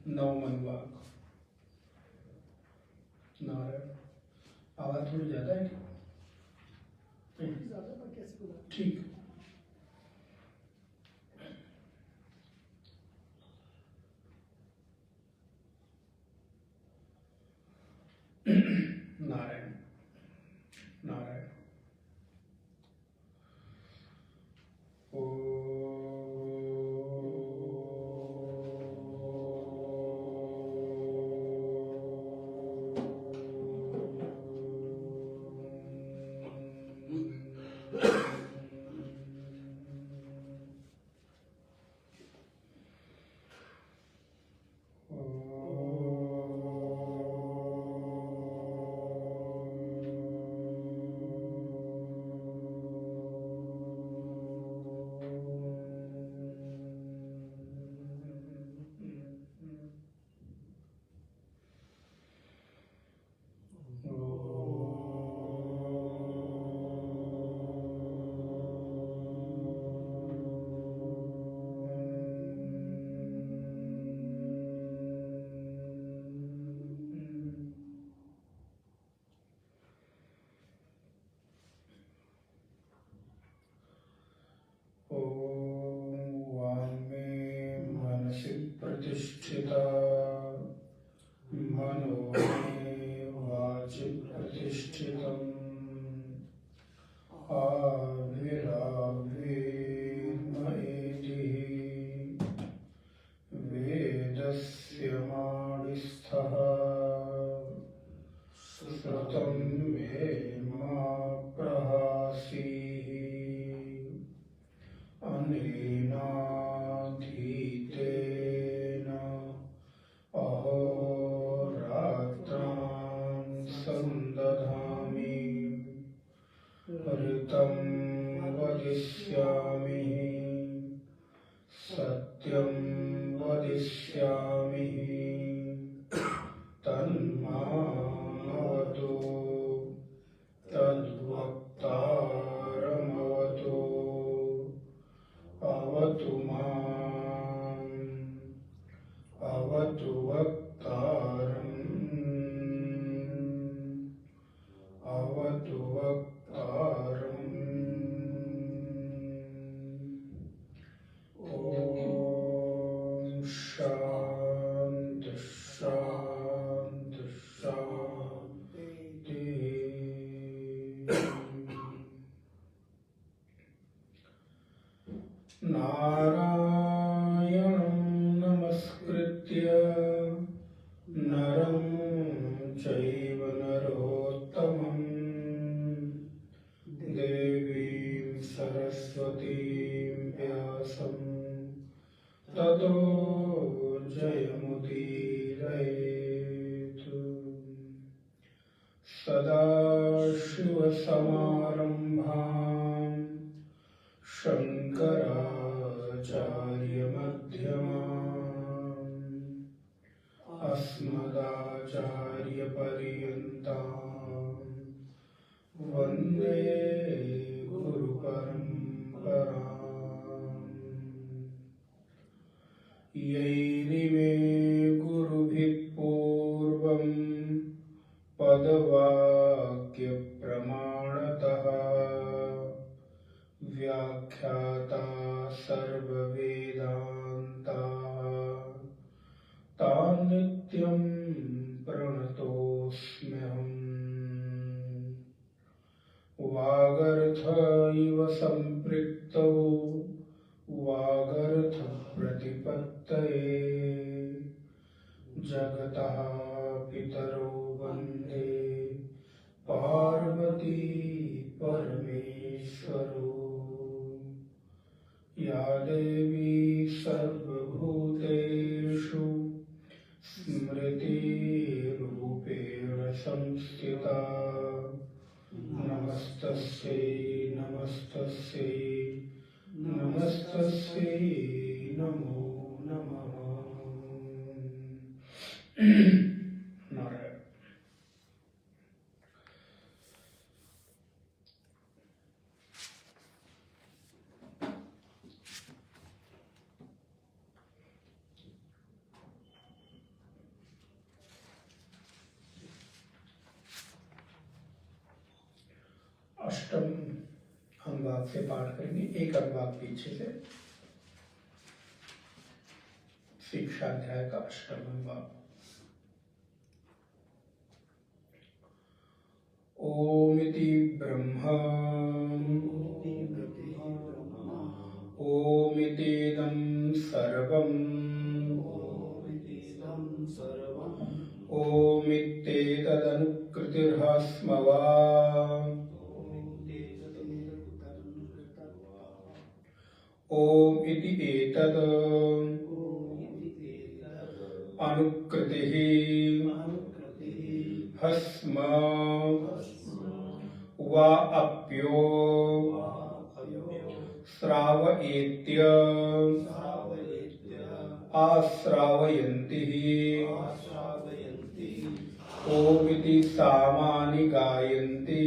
9 मनवाक। नारायण। आवाज थोड़ी ज्यादा है ठीक। नारायण नारायण। प्रतिष्ठिता मनो मे वाचि प्रतिष्ठितम् आविराविर्मयेतिः वेदस्य माणिस्थः श्रुतं मे मा प्रहासीः अनेनाधीतेन अहोरात्रान् सन्दधामि ऋतं वदिष्यामि सत्यं वदिष्यामि तन्मामवतु तद्वक्तारमवतु अवतु माम् अवतु वक्तारम् अवतु वक्तारम्। ॐ शान्ति शान्ति शान्ति। नारायणं नमस्कृत्य नरं चैव नरोत्तमं देवीं सरस्वतीं व्यासं ततो जयमुदीरयेत्। सदाशिवसमारम्भां शङ्कराचार्यमध्यमाम् अस्मदाचार्यपर्यन्तां वन्दे गुरुपरम्पराम्। यैरिमे गुरुभिः पूर्वं पदवाक्यप्रमाणतः व्याख्याता सर्ववेदान्ताः तान् नित्यं प्रणतोऽस्म्यहम्। वागर्थ इव सम्पृक्तौ वागर्थप्रतिपत्तये जगतः पितरौ वन्दे पार्वती परमेश्वरौ। या देवी सर्वभूतेषु स्मृतिरूपेण संस्थिता नमस्तस्यै नमस्तस्यै नमस्तस्यै नमो नमः। नारायण। अष्टम अनुवाद से पाठ करेंगे, एक अनुवाद पीछे से। शिक्षाध्याय का अष्टम अनुवाद। ओमिति ब्रह्म ओमितेदं सर्वम् ओमित्येतदनुकृतिर्हस्मवा ओम इति एतद् अनुकृतिः हस्म वा अप्यो श्रावयेत्य आश्रावयन्ति ओम इति सामानि गायन्ति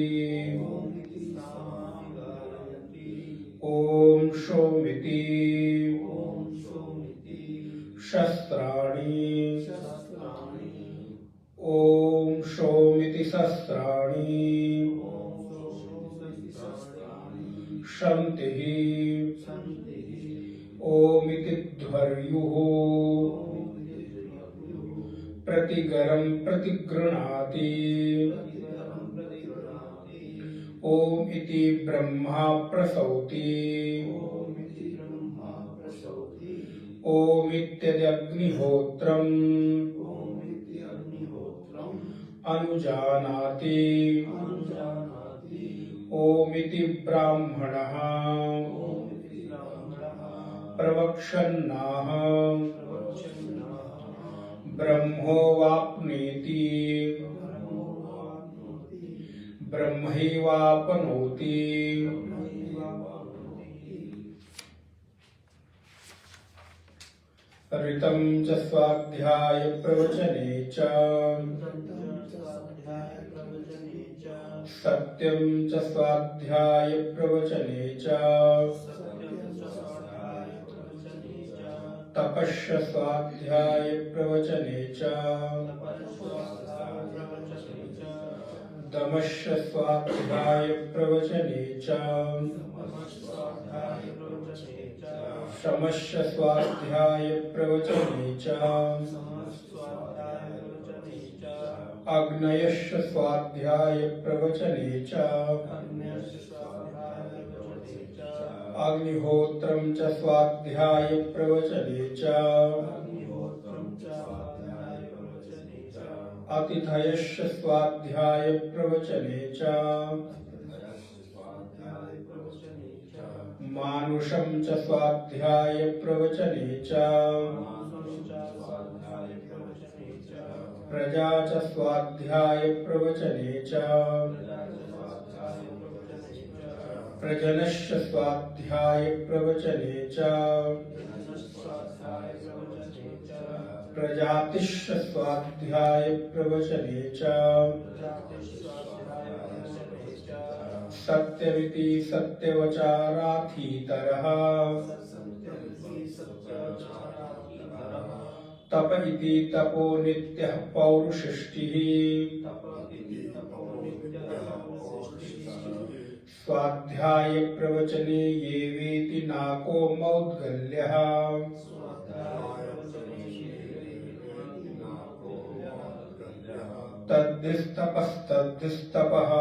ओम शोमिति शस्त्राणि ओम शोमिति शस्त्राणि शन्तिः ओमिति ध्वर्युः प्रतिगरं प्रतिगृह्णाति ओम इति ब्रह्मा प्रसौति ओमित्यग्निहोत्रम् अनुजानाति ओमिति ब्राह्मणः प्रवक्षन्नाह ब्रह्मोवाप्नेति ब्रह्मैवाप्नोति ऋतं च स्वाध्याय प्रवचने च सत्यं च स्वाध्याय प्रवचने च तपश्च स्वाध्याय प्रवचने च दमश्च स्वाध्याय प्रवचने च शमश्च स्वाध्याय प्रवचने च अग्नयश्च स्वाध्याय प्रवचने च अग्निहोत्रं च स्वाध्याय प्रवचने च अतिथयश्च स्वाध्याय प्रवचने च मानुषं च स्वाध्याय प्रवचने च प्रजा च स्वाध्याय प्रवचने च प्रजनश्च स्वाध्याय प्रवचने च प्रजातिश्च स्वाध्याय प्रवचने च सत्यमिति सत्यवचाराथीतरः तप इति तपो नित्यः पौरुषष्टिः स्वाध्याय प्रवचने ये वेति नाको मौद्गल्यः तद्धिस्तपस्तद्धिस्तपः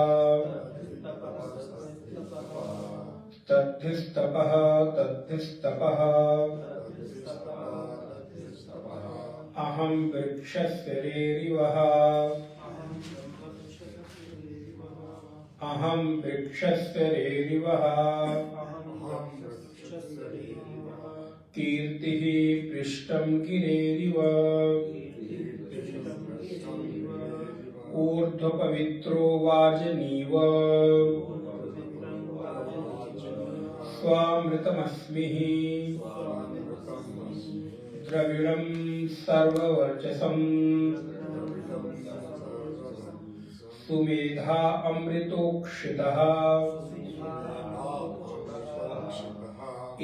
तद्धिस्तपः तद्धिस्तपः अहं वृक्षस्य रेरिवः अहं वृक्षस्य रेरिवः कीर्तिः पृष्ठं गिरेरिव ऊर्ध्वपवित्रो वाजनीव स्वामृतमस्मि द्रविणं सर्ववर्चसं सुमेधा अमृतोक्षितः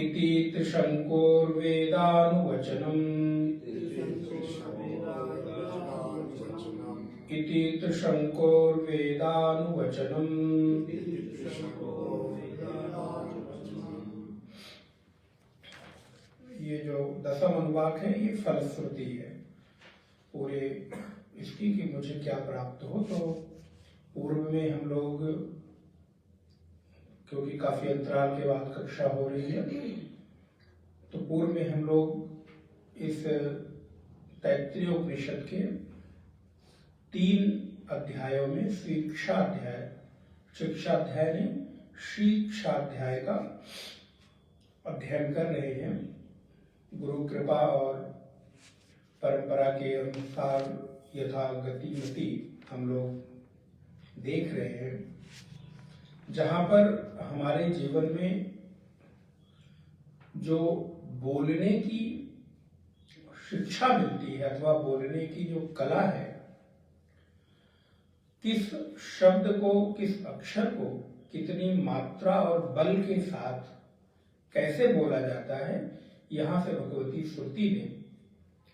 इति त्रिशङ्कोर्वेदानुवचनम् इति त्रिशङ्कोर्वेदानुवचनम्। ये जो दसम अनुवाक है ये फलश्रुति है पूरे इसकी कि मुझे क्या प्राप्त हो। तो पूर्व में हम लोग, क्योंकि काफी अंतराल के बाद कक्षा हो रही है, तो पूर्व में हम लोग इस तैत्तिरीय उपनिषद के 3 अध्यायों में शिक्षाध्याय नहीं शिक्षाध्याय का अध्ययन कर रहे हैं। गुरु कृपा और परंपरा के अनुसार यथा गतिमति हम लोग देख रहे हैं, जहां पर हमारे जीवन में जो बोलने की शिक्षा मिलती है अथवा बोलने की जो कला है, किस शब्द को, किस अक्षर को कितनी मात्रा और बल के साथ कैसे बोला जाता है, यहां से भगवती श्रुति ने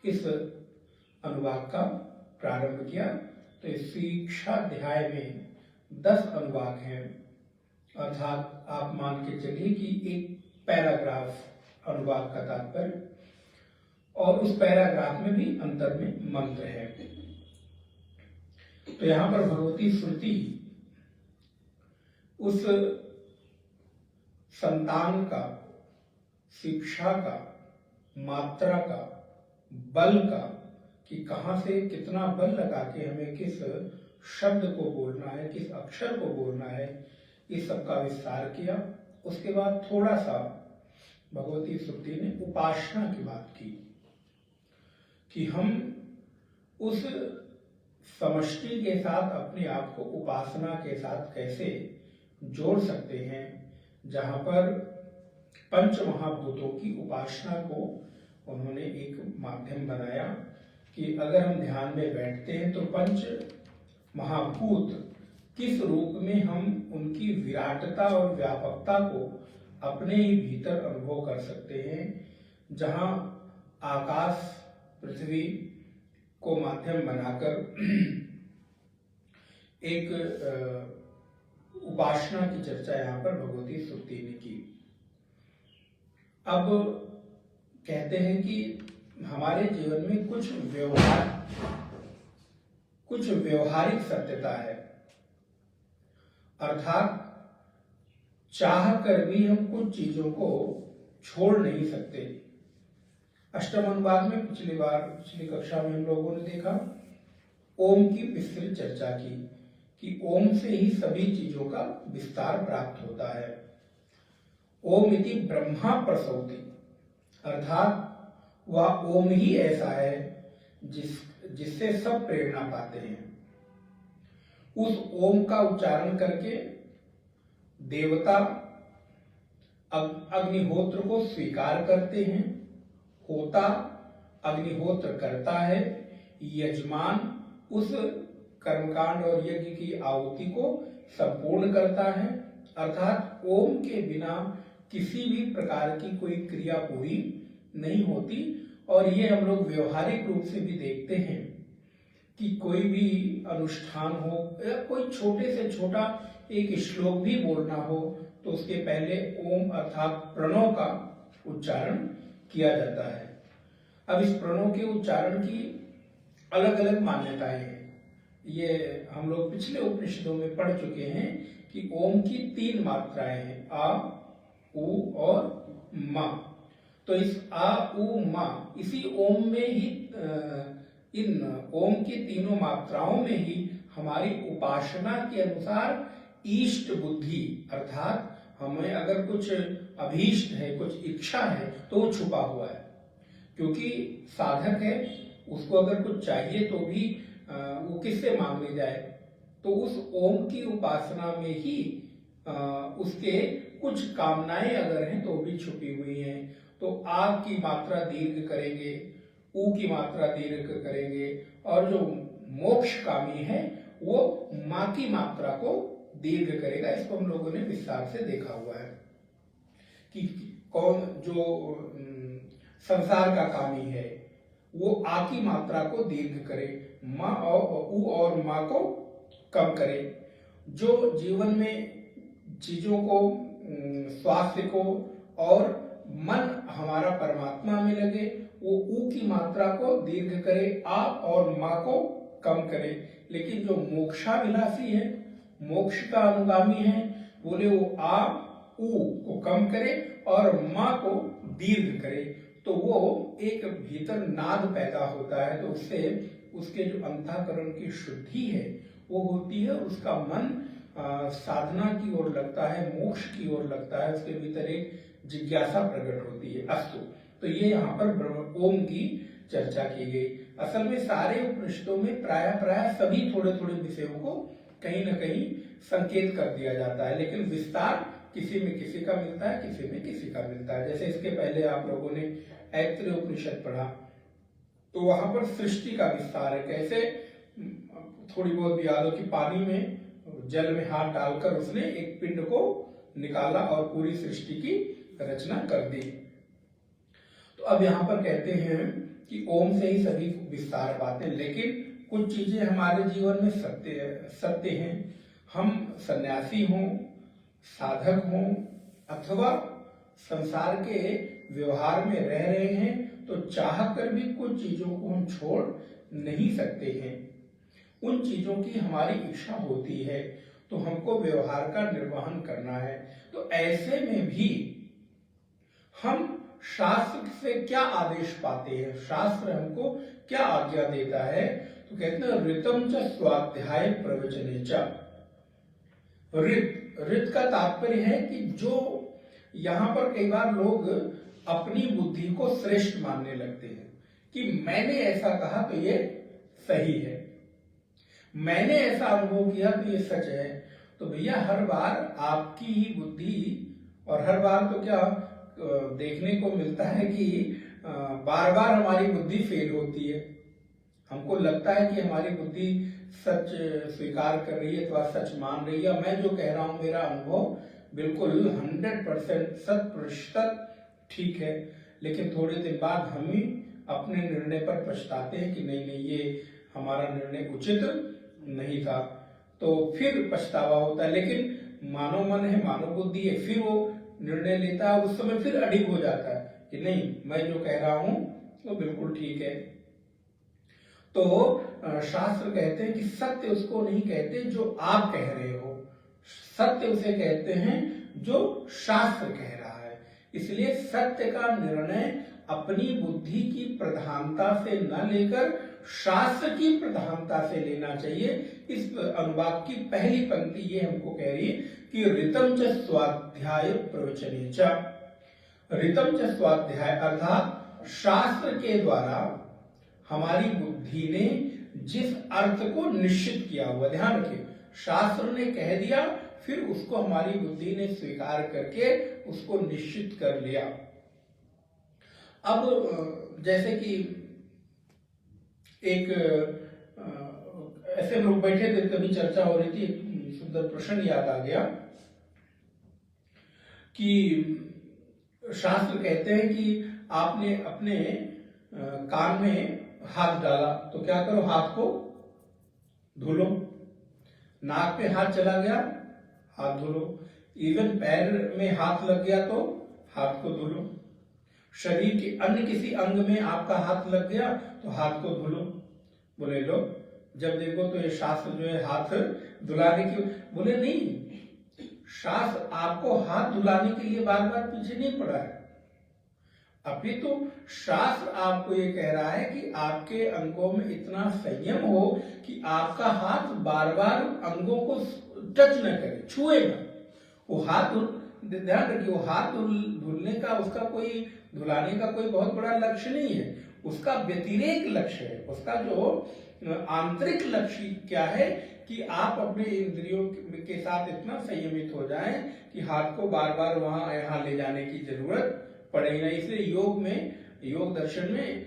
इस अनुवाद का प्रारंभ किया। तो इस शिक्षाध्याय में 10 अनुवाद हैं, अर्थात आप मान के चलिए कि एक पैराग्राफ अनुवाद का तात्पर्य, और उस पैराग्राफ में भी अंतर में मंत्र है। तो यहां पर भगवती श्रुति उस संतान का, शिक्षा का, मात्रा का, बल का, कि कहां से कितना बल लगा के हमें किस शब्द को बोलना है, किस अक्षर को बोलना है, इस सब का विस्तार किया। उसके बाद थोड़ा सा भगवती श्रुति ने उपासना की बात की कि हम उस समष्टि के साथ अपने आप को उपासना के साथ कैसे जोड़ सकते हैं, जहां पर पंच महाभूतों की उपासना को उन्होंने एक माध्यम बनाया कि अगर हम ध्यान में बैठते हैं तो पंच महाभूत किस रूप में हम उनकी विराटता और व्यापकता को अपने ही भीतर अनुभव कर सकते हैं। जहां आकाश पृथ्वी को माध्यम बनाकर एक उपासना की चर्चा यहाँ पर भगवती श्रुति ने की। अब कहते हैं कि हमारे जीवन में कुछ व्यवहारिक सत्यता है, अर्थात चाह कर भी हम कुछ चीजों को छोड़ नहीं सकते। अष्टम अनुवाद में पिछली कक्षा में हम लोगों ने देखा, ओम की विस्तृत चर्चा की कि ओम से ही सभी चीजों का विस्तार प्राप्त होता है। ओम इति ब्रह्मा प्रसौति, अर्थात वह ओम ही ऐसा है जिससे सब प्रेरणा पाते हैं। उस ओम का उच्चारण करके देवता अग्निहोत्र को स्वीकार करते हैं, होता अग्निहोत्र करता है, यजमान उस कर्मकांड और यज्ञ की आहुति को संपूर्ण करता है। अर्थात ओम के बिना किसी भी प्रकार की कोई क्रिया पूरी नहीं होती। और ये हम लोग व्यवहारिक रूप से भी देखते हैं कि कोई भी अनुष्ठान हो या कोई छोटे से छोटा एक श्लोक भी बोलना हो तो उसके पहले ओम अर्थात प्रणव का उच्चारण किया जाता है। अब इस प्रणव के उच्चारण की अलग अलग मान्यताएं हैं। ये हम लोग पिछले उपनिषदों में पढ़ चुके हैं कि ओम की 3 मात्राएं हैं, आ, उ और मा। तो इस आ, उ, मा, इसी ओम में ही इन ओम की तीनों मात्राओं में ही हमारी उपासना के अनुसार इष्ट बुद्धि, अर्थात हमें अगर कुछ अभीष्ट है, कुछ इच्छा है तो वो छुपा हुआ है। क्योंकि साधक है, उसको अगर कुछ चाहिए तो भी वो किससे मांगने जाए, तो उस ओम की उपासना में ही उसके कुछ कामनाएं अगर हैं तो भी छुपी हुई हैं। तो आ की मात्रा दीर्घ करेंगे, उ की मात्रा दीर्घ करेंगे, और जो मोक्ष कामी है वो मा की मात्रा को दीर्घ करेगा। इसको हम लोगों ने विस्तार से देखा हुआ है कि कौन जो संसार का कामी है वो आ की मात्रा को दीर्घ करे, माँ और उ और माँ को कम करे। जो जीवन में चीजों को, स्वास्थ्य को और मन हमारा परमात्मा में लगे, वो ऊ की मात्रा को दीर्घ करे, आ और माँ को कम करे। लेकिन जो मोक्षाभिलाषी है, मोक्ष का अनुगामी है, बोले वो आ ऊ को कम करे और माँ को दीर्घ करे, तो वो एक भीतर नाद पैदा होता है। तो उससे उसके जो अंतःकरण की शुद्धि है वो होती है, उसका मन साधना की ओर लगता है, मोक्ष की ओर लगता है, उसके भीतर एक जिज्ञासा प्रकट होती है। अस्तु, तो ये यहाँ पर ओम की चर्चा की गई। असल में सारे उपनिषदों में प्राय सभी थोड़े थोड़े विषयों को कहीं न कहीं संकेत कर दिया जाता है, लेकिन विस्तार किसी में किसी का मिलता है, किसी में किसी का मिलता है। जैसे इसके पहले आप लोगों ने ऐत्रेय उपनिषद पढ़ा, तो वहां पर सृष्टि का विस्तार है, कैसे थोड़ी बहुत भी याद हो कि पानी में, जल में हाथ डालकर उसने एक पिंड को निकाला और पूरी सृष्टि की रचना कर दी। तो अब यहाँ पर कहते हैं कि ओम से ही सभी विस्तार पाते हैं, लेकिन कुछ चीजें हमारे जीवन में सत्य हैं। हम सन्यासी हों, साधक हों अथवा संसार के व्यवहार में रह रहे हैं, तो चाहकर भी कुछ चीजों को हम छोड़ नहीं सकते हैं। उन चीजों की हमारी इच्छा होती है, तो हमको व्यवहार का निर्वहन करना है। तो ऐसे में भी हम शास्त्र से क्या आदेश पाते हैं, शास्त्र हमको क्या आज्ञा देता है? तो कहते हैं ऋतम च स्वाध्याय प्रवचने च। ऋत का तात्पर्य है कि जो यहाँ पर कई बार लोग अपनी बुद्धि को श्रेष्ठ मानने लगते हैं कि मैंने ऐसा कहा तो ये सही है, मैंने ऐसा अनुभव किया तो ये सच है। तो भैया हर बार आपकी ही बुद्धि, और हर बार तो क्या देखने को मिलता है कि बार बार हमारी बुद्धि फेल होती है। हमको लगता है कि हमारी बुद्धि सच स्वीकार कर रही है अथवा सच मान रही है, मैं जो कह रहा हूं मेरा अनुभव बिल्कुल 100% 100% ठीक है, लेकिन थोड़े दिन बाद हम ही अपने निर्णय पर पछताते हैं कि नहीं नहीं ये हमारा निर्णय उचित नहीं था, तो फिर पछतावा होता है। लेकिन मानव मन है, मानव बुद्धि है, फिर वो निर्णय लेता है, उस समय फिर अडिग हो जाता है कि नहीं मैं जो कह रहा हूं वो बिल्कुल ठीक है। तो शास्त्र कहते हैं कि सत्य उसको नहीं कहते जो आप कह रहे हो, सत्य उसे कहते हैं जो शास्त्र कह रहा है। इसलिए सत्य का निर्णय अपनी बुद्धि की प्रधानता से न लेकर शास्त्र की प्रधानता से लेना चाहिए। इस अनुवाद की पहली पंक्ति ये हमको कह रही है कि ऋतम च स्वाध्याय प्रवचने च। ऋतम च स्वाध्याय अर्थात शास्त्र के द्वारा हमारी बुद्धि ने जिस अर्थ को निश्चित किया हुआ, ध्यान रखिए, शास्त्र ने कह दिया, फिर उसको हमारी बुद्धि ने स्वीकार करके उसको निश्चित कर लिया। अब जैसे कि एक ऐसे लोग बैठे थे, कभी चर्चा हो रही थी, एक सुंदर प्रश्न याद आ गया कि शास्त्र कहते हैं कि आपने अपने कान में हाथ डाला तो क्या करो, हाथ को धो लो। नाक पे हाथ चला गया, हाथ धो लो। इवन पैर में हाथ लग गया तो हाथ को धो लो। शरीर के अन्य किसी अंग में आपका हाथ लग गया तो हाथ को धो लो। बोले लो जब देखो तो ये शास्त्र जो है हाथ धुलाने की, बोले नहीं, शास्त्र आपको हाथ धुलाने के लिए बार बार पीछे नहीं पड़ा है, अभी तो शास्त्र आपको ये कह रहा है कि आपके अंगों में इतना संयम हो कि आपका हाथ बार बार अंगों को टच न करे, छुए न। वो हाथ, ध्यान रखिए, वो हाथ धुलने का, उसका कोई धुलाने का कोई बहुत बड़ा लक्ष्य नहीं है, उसका व्यतिरेक लक्ष्य है। उसका जो आंतरिक लक्ष्य क्या है कि आप अपने इंद्रियों के साथ इतना संयमित हो जाएं कि हाथ को बार बार वहां यहाँ ले जाने की जरूरत पड़ेगी ना। इसलिए योग में, योग दर्शन में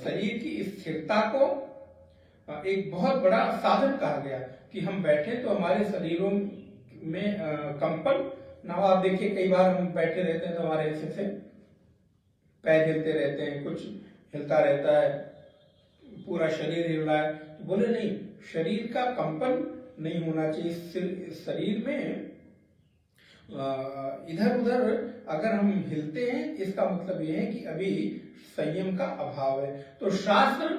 शरीर की स्थिरता को एक बहुत बड़ा साधन कहा गया कि हम बैठे तो हमारे शरीरों में कंपन ना हो। आप देखिए कई बार हम बैठे रहते हैं तो हमारे ऐसे से पैर हिलते रहते हैं, कुछ हिलता रहता है, पूरा शरीर हिल रहा है, तो बोले नहीं, शरीर का कंपन नहीं होना चाहिए। शरीर में इधर उधर अगर हम हिलते हैं, इसका मतलब यह है कि अभी संयम का अभाव है। तो शास्त्र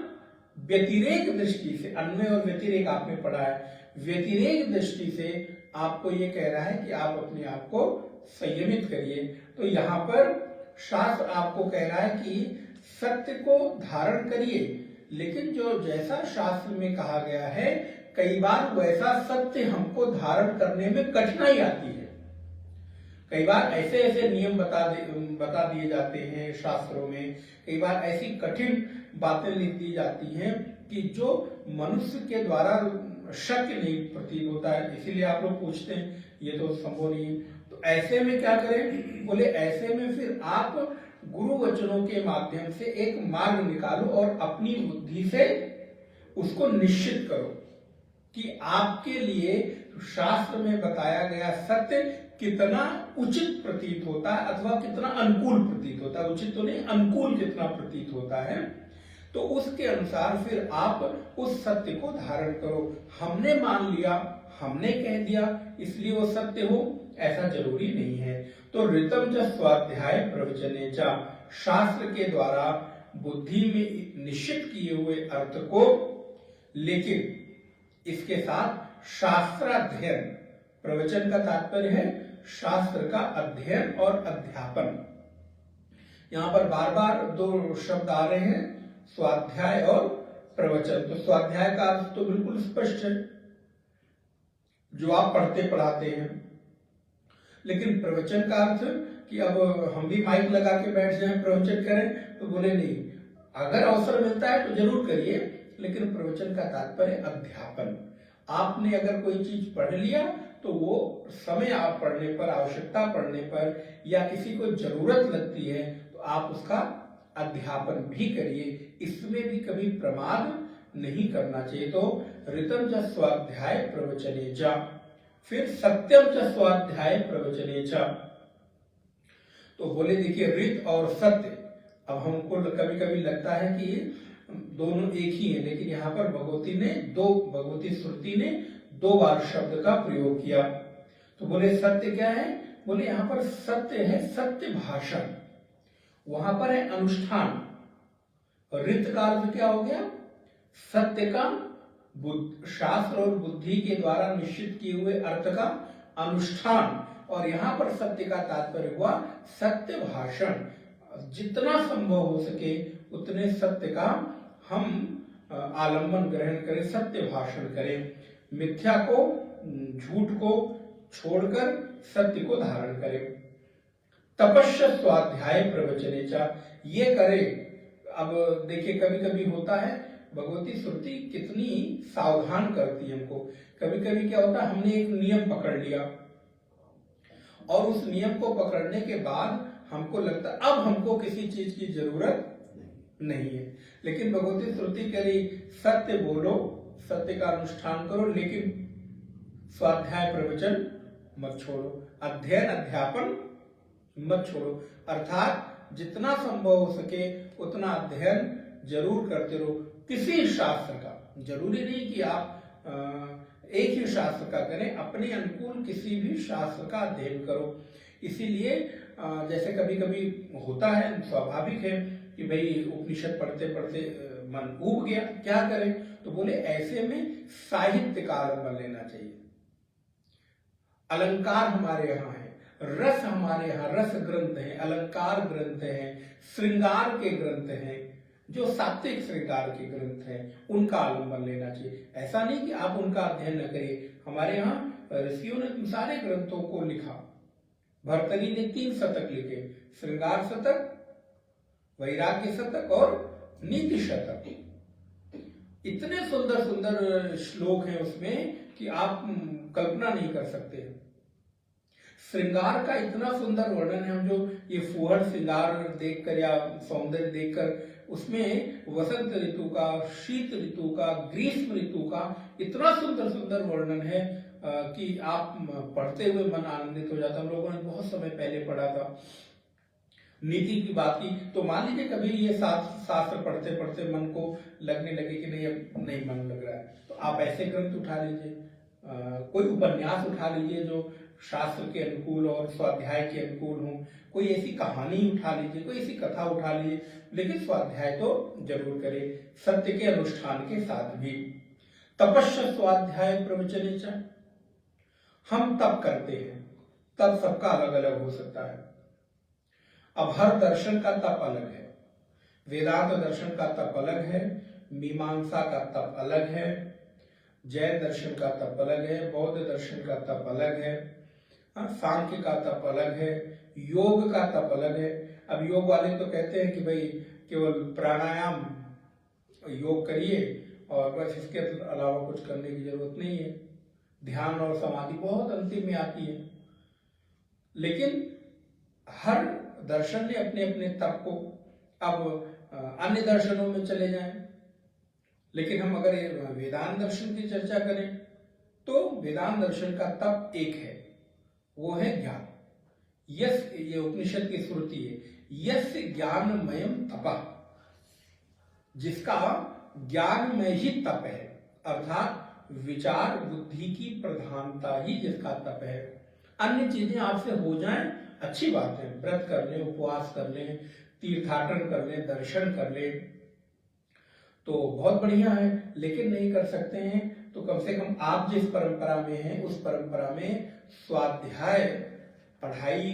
व्यतिरेक दृष्टि से, अन्वय और व्यतिरेक आपने पढ़ा है, व्यतिरेक दृष्टि से आपको ये कह रहा है कि आप अपने आप को संयमित करिए। तो यहाँ पर शास्त्र आपको कह रहा है कि सत्य को धारण करिए, लेकिन जो जैसा शास्त्र में कहा गया है, कई बार वैसा सत्य हमको धारण करने में कठिनाई आती है। कई बार ऐसे ऐसे नियम बता दिए जाते हैं शास्त्रों में, कई बार ऐसी कठिन बातें लिख दी जाती हैं कि जो मनुष्य के द्वारा शक्य नहीं प्रतीत होता है। इसीलिए आप लोग पूछते हैं ये तो संभव नहीं है। तो ऐसे में क्या करें? बोले ऐसे में फिर आप गुरु वचनों के माध्यम से एक मार्ग निकालो और अपनी बुद्धि से उसको निश्चित करो कि आपके लिए शास्त्र में बताया गया सत्य कितना उचित प्रतीत होता है अथवा कितना अनुकूल प्रतीत होता है। उचित तो नहीं, अनुकूल कितना प्रतीत होता है, तो उसके अनुसार फिर आप उस सत्य को धारण करो। हमने मान लिया, हमने कह दिया, इसलिए वो सत्य हो, ऐसा जरूरी नहीं है। तो ऋतम च स्वाध्याय प्रवचने च, शास्त्र के द्वारा बुद्धि में निश्चित किए हुए अर्थ को, लेकिन इसके साथ शास्त्राध्ययन, प्रवचन का तात्पर्य है शास्त्र का अध्ययन और अध्यापन। यहां पर बार बार दो शब्द आ रहे हैं, स्वाध्याय और प्रवचन। तो स्वाध्याय का अर्थ तो बिल्कुल स्पष्ट है, जो आप पढ़ते पढ़ाते हैं। लेकिन प्रवचन का अर्थ कि अब हम भी माइक लगा के बैठ जाएं प्रवचन करें, तो बोले नहीं, अगर अवसर मिलता है तो जरूर करिए, लेकिन प्रवचन का तात्पर्य अध्यापन। आपने अगर कोई चीज पढ़ लिया तो वो समय आप पढ़ने पर, आवश्यकता पढ़ने पर, या किसी को जरूरत लगती है तो आप उसका अध्यापन भी करिए। इसमें भी कभी प्रमाद नहीं करना चाहिए। तो ऋतम च स्वाध्याय प्रवचने च, फिर सत्यम च स्वाध्याय प्रवचने च। तो बोले देखिए, ऋत और सत्य, अब हमको कभी कभी लगता है कि दोनों एक ही है, लेकिन यहाँ पर भगवती श्रुति ने दो बार शब्द का प्रयोग किया। तो बोले सत्य क्या है? बोले यहाँ पर सत्य है सत्य भाषण, वहां पर है अनुष्ठान। ऋत का अर्थ क्या हो गया? सत्य का, शास्त्र और बुद्धि के द्वारा निश्चित किए हुए अर्थ का अनुष्ठान, और यहां पर सत्य का तात्पर्य हुआ सत्य भाषण। जितना संभव हो सके उतने सत्य का हम आलंबन ग्रहण करें, सत्य भाषण करें। मिथ्या को, झूठ को छोड़कर सत्य को धारण करें। तपस्या स्वाध्याय प्रवचने च, ये करें। अब देखिए, कभी कभी होता है, भगवती श्रुति कितनी सावधान करती है हमको। कभी कभी क्या होता है, हमने एक नियम पकड़ लिया और उस नियम को पकड़ने के बाद हमको लगता अब हमको किसी चीज की जरूरत नहीं है। लेकिन भगवती श्रुति कह रही सत्य बोलो, सत्य का अनुष्ठान करो, लेकिन स्वाध्याय प्रवचन मत छोड़ो, अध्ययन अध्यापन मत छोड़ो। अर्थात जितना संभव हो सके उतना अध्ययन जरूर करते रहो। किसी शास्त्र का, जरूरी नहीं कि आप एक ही शास्त्र का करें, अपने अनुकूल किसी भी शास्त्र का अध्ययन करो। इसीलिए जैसे कभी कभी होता है, स्वाभाविक है कि भाई उपनिषद पढ़ते पढ़ते मन ऊब गया, क्या करें? तो बोले ऐसे में साहित्य का आलंबन लेना चाहिए। अलंकार हमारे यहाँ है, रस हमारे यहाँ, रस ग्रंथ है, अलंकार ग्रंथ है, श्रृंगार के ग्रंथ हैं, जो सात्विक श्रृंगार के ग्रंथ हैं, उनका आलंबन लेना चाहिए। ऐसा नहीं कि आप उनका अध्ययन न करिए। हमारे यहाँ ऋषियों ने सारे ग्रंथों को लिखा। भर्तरी ने 3 शतक लिखे, श्रृंगार शतक, वैराग्य शतक और नीति शतक। इतने सुंदर सुंदर श्लोक हैं उसमें कि आप कल्पना नहीं कर सकते। श्रृंगार का इतना सुंदर वर्णन है। हम जो ये फुहड़ श्रृंगार देखकर या सौंदर्य देखकर, उसमें वसंत ऋतु का, शीत ऋतु का, ग्रीष्म ऋतु का इतना सुंदर सुंदर वर्णन है कि आप पढ़ते हुए मन आनंदित हो जाता। हम लोगों ने बहुत समय पहले पढ़ा था। नीति की बात की, तो मान लीजिए कभी ये शास्त्र पढ़ते पढ़ते मन को लगने लगे कि नहीं अब नहीं मन लग रहा है, तो आप ऐसे ग्रंथ उठा लीजिए, कोई उपन्यास उठा लीजिए जो शास्त्र के अनुकूल और स्वाध्याय के अनुकूल हो, कोई ऐसी कहानी उठा लीजिए, कोई ऐसी कथा उठा लीजिए, लेकिन स्वाध्याय तो जरूर करें सत्य के अनुष्ठान के साथ भी। तपस्या स्वाध्याय प्रवचने च, हम तप करते हैं, तब सबका अलग अलग हो सकता है। अब हर दर्शन का तप अलग है, वेदांत दर्शन का तप अलग है, मीमांसा का तप अलग है, जैन दर्शन का तप अलग है, बौद्ध दर्शन का तप अलग है, सांख्य का तप अलग है, योग का तप अलग है। अब योग वाले तो कहते हैं कि भाई केवल प्राणायाम योग करिए और बस, इसके अलावा कुछ करने की जरूरत नहीं है, ध्यान और समाधि बहुत अंतिम में आती है। लेकिन हर दर्शन ने अपने अपने तप को, अब अन्य दर्शनों में चले जाएं, लेकिन हम अगर वेदांत दर्शन की चर्चा करें तो वेदांत दर्शन का तप एक है, वो है ज्ञान। यस, ये उपनिषद की श्रुति है, यस ज्ञानमयम तपः, जिसका ज्ञान में ही तप है, अर्थात विचार बुद्धि की प्रधानता ही जिसका तप है। अन्य चीजें आपसे हो जाएं अच्छी बात है, व्रत कर लें, उपवास कर लें, तीर्थाटन कर लें, दर्शन कर लें, तो बहुत बढ़िया है। लेकिन नहीं कर सकते हैं तो कम से कम आप जिस परंपरा में हैं उस परंपरा में स्वाध्याय, पढ़ाई,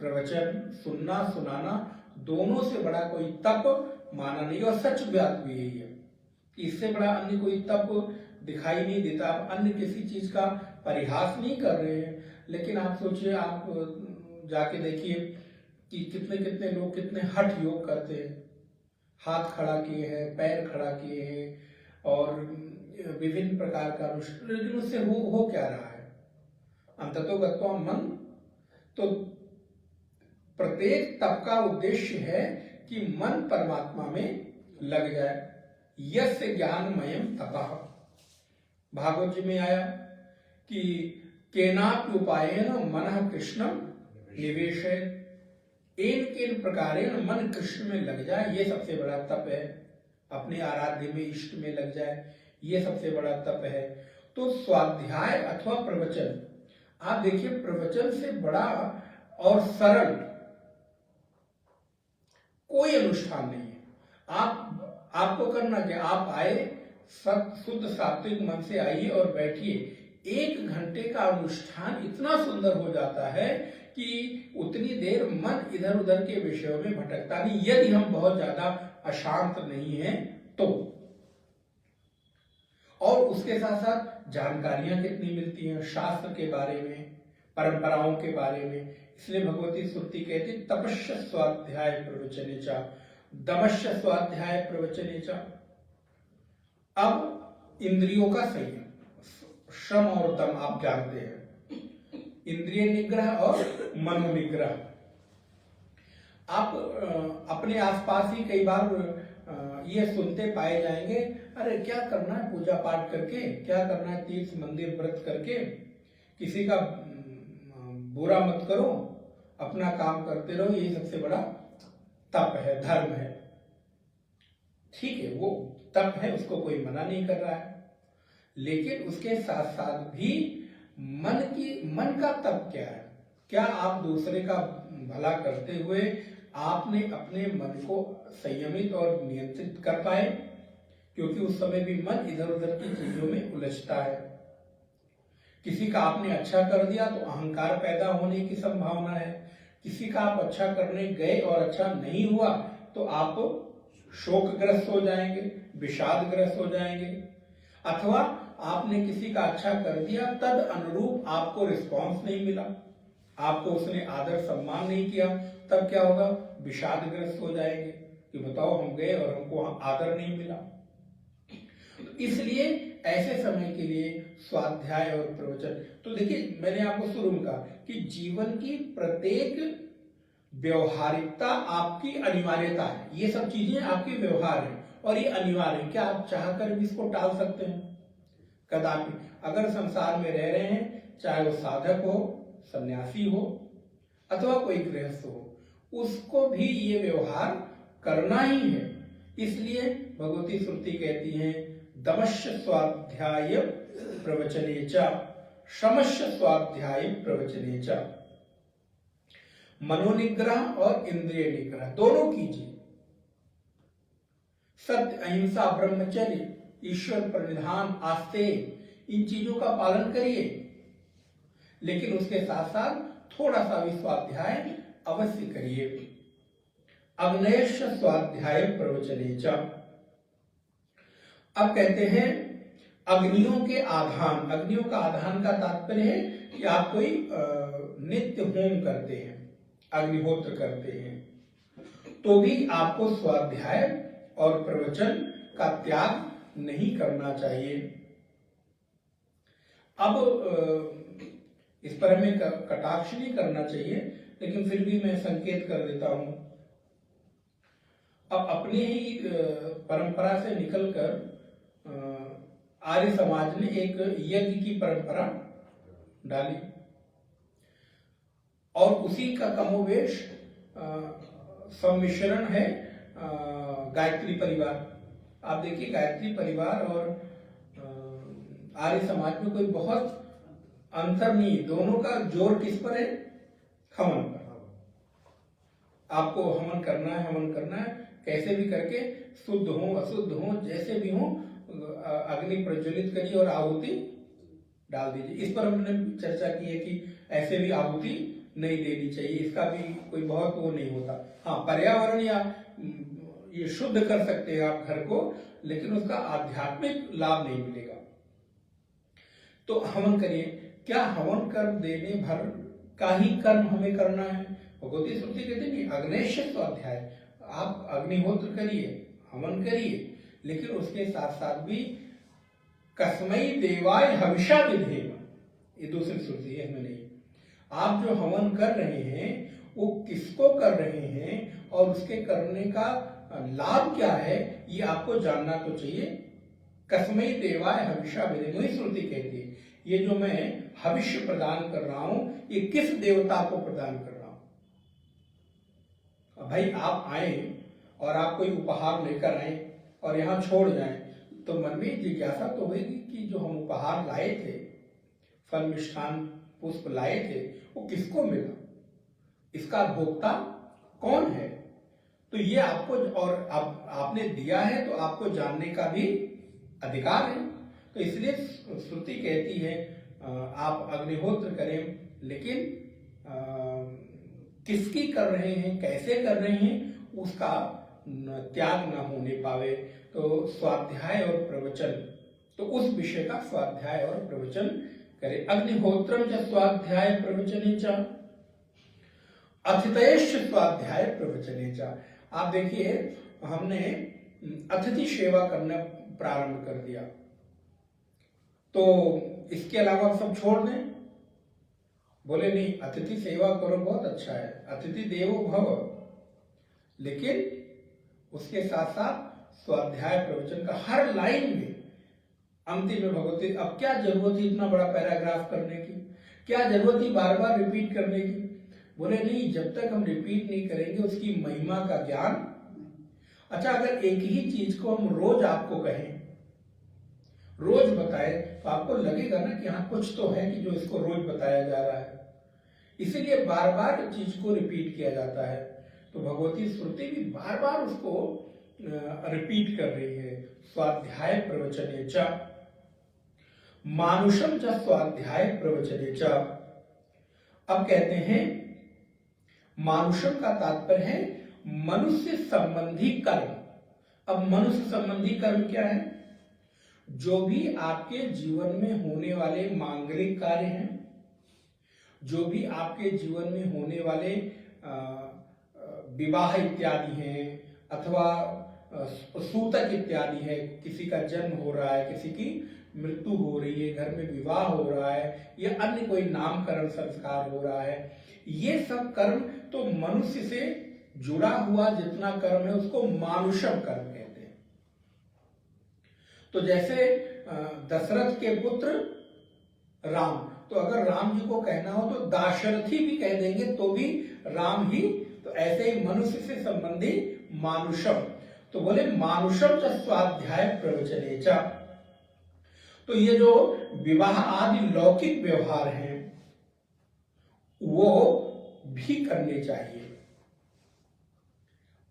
प्रवचन सुनना सुनाना, दोनों से बड़ा कोई तप माना नहीं। और सच बात भी यही है, इससे बड़ा अन्य कोई तप दिखाई नहीं देता। आप अन्य किसी चीज का परिहास नहीं कर रहे हैं, लेकिन आप सोचिए, आप जाके देखिए कि कितने कितने लोग कितने हठ योग करते हैं, हाथ खड़ा किए हैं, पैर खड़ा किए हैं और विभिन्न प्रकार का अनुष्ठान, लेकिन उससे हो क्या रहा है? अंततोगत्वा मन। तो प्रत्येक तप का उद्देश्य है कि मन परमात्मा में लग जाए। यस्य ज्ञानमयम तपः, भागवत जी में आया कि केनापि उपायेन मनः कृष्णम निवेशयेत्, इन किन प्रकारेण मन कृष्ण में लग जाए, ये सबसे बड़ा तप है। अपने आराध्य में, इष्ट में लग जाए, ये सबसे बड़ा तप है। तो स्वाध्याय अथवा प्रवचन, आप देखिए प्रवचन से बड़ा और सरल कोई अनुष्ठान नहीं है। आपको करना क्या, आप आए, शुद्ध सात्विक मन से आइए और बैठिए, 1 घंटे का अनुष्ठान इतना सुंदर हो जाता है कि उतनी देर मन इधर उधर के विषयों में भटकता नहीं, यदि हम बहुत ज्यादा अशांत नहीं हैं तो। और उसके साथ साथ जानकारियां कितनी मिलती हैं शास्त्र के बारे में, परंपराओं के बारे में। इसलिए भगवती श्रुति कहती तपस्य स्वाध्याय प्रवचने च, दमस्य स्वाध्याय प्रवचने च। अब इंद्रियों का संयम, श्रम और दम आप जानते हैं, इंद्रिय निग्रह और मनोनिग्रह। आप अपने आसपास ही कई बार ये सुनते पाए जाएंगे, अरे क्या करना है पूजा पाठ करके, क्या करना है तीर्थ मंदिर व्रत करके, किसी का बुरा मत करो, अपना काम करते रहो, यही सबसे बड़ा तप है, धर्म है। ठीक है, वो तप है, उसको कोई मना नहीं कर रहा है, लेकिन उसके साथ साथ भी मन का तप क्या है? क्या आप दूसरे का भला करते हुए आपने अपने मन को संयमित और नियंत्रित कर पाए? क्योंकि उस समय भी मन इधर उधर की चीजों में उलझता है। किसी का आपने अच्छा कर दिया तो अहंकार पैदा होने की संभावना है, किसी का आप अच्छा करने गए और अच्छा नहीं हुआ तो आप शोकग्रस्त हो जाएंगे, विषादग्रस्त हो जाएंगे। अथवा आपने किसी का अच्छा कर दिया, तद अनुरूप आपको रिस्पांस नहीं मिला, आपको उसने आदर सम्मान नहीं किया, तब क्या होगा? विषादग्रस्त हो जाएंगे कि बताओ हम गए और हमको आदर नहीं मिला। इसलिए ऐसे समय के लिए स्वाध्याय और प्रवचन, तो देखिए मैंने आपको शुरू में कहा कि जीवन की प्रत्येक व्यवहारिकता आपकी अनिवार्यता है। ये सब चीजें आपके व्यवहार है और ये अनिवार्य है। क्या आप चाहकर भी इसको टाल सकते हैं? कदापि। अगर संसार में रह रहे हैं, चाहे वो साधक हो, सन्यासी हो अथवा कोई गृहस्थ हो, उसको भी ये व्यवहार करना ही है। इसलिए भगवती श्रुति कहती है दमश्य स्वाध्याय प्रवचने च शमश्य स्वाध्याय प्रवचने च। मनोनिग्रह और इंद्रिय निग्रह दोनों कीजिए। सत्य, अहिंसा, ब्रह्मचर्य, ईश्वर प्रणिधान, आस्ते, इन चीजों का पालन करिए, लेकिन उसके साथ साथ थोड़ा सा भी स्वाध्याय अवश्य करिए। अग्नेश स्वाध्याय प्रवचने च। अब कहते हैं अग्नियों के आधान। अग्नियों का आधान का तात्पर्य है कि आप कोई नित्य होम करते हैं, अग्निहोत्र करते हैं, तो भी आपको स्वाध्याय और प्रवचन का त्याग नहीं करना चाहिए। अब इस पर हमें कटाक्ष नहीं करना चाहिए, लेकिन फिर भी मैं संकेत कर देता हूं। अब अपने ही परंपरा से निकलकर आर्य समाज ने एक यज्ञ की परंपरा डाली और उसी का कमोवेश सम्मिश्रण है गायत्री परिवार। आप देखिए गायत्री परिवार और आर्य समाज में कोई बहुत अंतर नहीं। दोनों का जोर किस पर है? हवन पर। आपको हवन करना है, हवन करना है, कैसे भी करके शुद्ध हो अशुद्ध हो जैसे भी हो अग्नि प्रज्वलित करिए और आहुति डाल दीजिए। इस पर हमने चर्चा की है कि ऐसे भी आहुति नहीं देनी चाहिए, इसका भी कोई बहुत वो नहीं होता। हाँ, पर्यावरण या ये शुद्ध कर सकते हैं आप घर को, लेकिन उसका आध्यात्मिक लाभ नहीं मिलेगा। तो हवन करिए। क्या हवन कर देने भर का ही कर्म हमें करना है? भगवती श्रुति कहती नहीं, अग्नेश स्वाध्याय। आप अग्निहोत्र करिए, हवन करिए, लेकिन उसके साथ साथ भी कस्मै देवाय हविषा विधेम, ये दूसरी श्रुति है, इसमें नहीं। आप जो हवन कर रहे हैं वो किसको कर रहे हैं और उसके करने का लाभ क्या है, ये आपको जानना तो चाहिए। कस्मै देवाय हविषा विधेम, वही श्रुति कहती है ये जो मैं हविष्य प्रदान कर रहा हूं ये किस देवता को प्रदान कर रहा हूं। भाई आप आए और आप कोई उपहार लेकर आए और यहां छोड़ जाएं, तो मन में जिज्ञासा तो होगी कि जो हम उपहार लाए थे, फल मिष्ठान पुष्प लाए थे, वो किसको मिला, इसका भोक्ता कौन है। तो ये आपको, और आपने दिया है तो आपको जानने का भी अधिकार है। तो इसलिए श्रुति कहती है आप अग्निहोत्र करें, लेकिन किसकी कर रहे हैं, कैसे कर रहे हैं, उसका त्याग न होने पावे। तो स्वाध्याय और प्रवचन, तो उस विषय का स्वाध्याय और प्रवचन करें। अग्निहोत्रम च स्वाध्याय प्रवचने च अतिथयश्च स्वाध्याय प्रवचने च। आप देखिए हमने अतिथि सेवा करना प्रारंभ कर दिया, तो इसके अलावा सब छोड़ दें? बोले नहीं, अतिथि सेवा करो, बहुत अच्छा है, अतिथि देवो भव, लेकिन उसके साथ साथ स्वाध्याय प्रवचन का हर लाइन में अंतिम में भगवती, अब क्या जरूरत है इतना बड़ा पैराग्राफ करने की, क्या जरूरत है बार बार रिपीट करने की। बोले नहीं, जब तक हम रिपीट नहीं करेंगे उसकी महिमा का ज्ञान। अच्छा, अगर एक ही चीज को हम रोज आपको कहें, रोज बताए, तो आपको लगेगा ना कि हाँ कुछ तो है कि जो इसको रोज बताया जा रहा है। इसीलिए बार बार चीज को रिपीट किया जाता है। तो भगवती श्रुति भी बार बार उसको रिपीट कर रही है। स्वाध्याय प्रवचने च मानुषम च स्वाध्याय प्रवचने च। अब कहते हैं मानुषम का तात्पर्य है मनुष्य संबंधी कर्म। अब मनुष्य संबंधी कर्म क्या है? जो भी आपके जीवन में होने वाले मांगलिक कार्य हैं, जो भी आपके जीवन में होने वाले विवाह इत्यादि हैं, अथवा सूतक इत्यादि है, किसी का जन्म हो रहा है, किसी की मृत्यु हो रही है, घर में विवाह हो रहा है, या अन्य कोई नामकरण संस्कार हो रहा है, ये सब कर्म तो मनुष्य से जुड़ा हुआ जितना कर्म है उसको मानुषम कर्म कहते हैं। तो जैसे दशरथ के पुत्र राम, तो अगर राम जी को कहना हो तो दाशरथी भी कह देंगे तो भी राम ही तो ऐसे ही मनुष्य से संबंधी मानुषम, तो बोले मानुषम च स्वाध्याय प्रवचने च। तो ये जो विवाह आदि लौकिक व्यवहार हैं वो भी करने चाहिए।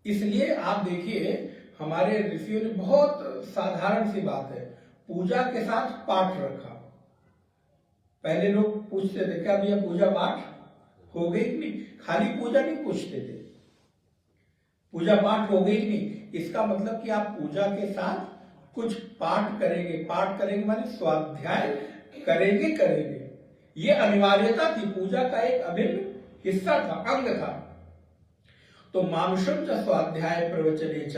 इसलिए आप देखिए हमारे ऋषियों ने बहुत साधारण सी बात है, पूजा के साथ पाठ रखा। पहले लोग पूछते थे क्या भैया पूजा पाठ हो गई कि नहीं, खाली पूजा नहीं पूछते थे, पूजा पाठ हो गई कि नहीं। इसका मतलब कि आप पूजा के साथ कुछ पाठ करेंगे, पाठ करेंगे माने स्वाध्याय करेंगे। ये अनिवार्यता थी, पूजा का एक अभिन्न हिस्सा था, अंग था। तो मानुषम च स्वाध्याय प्रवचने च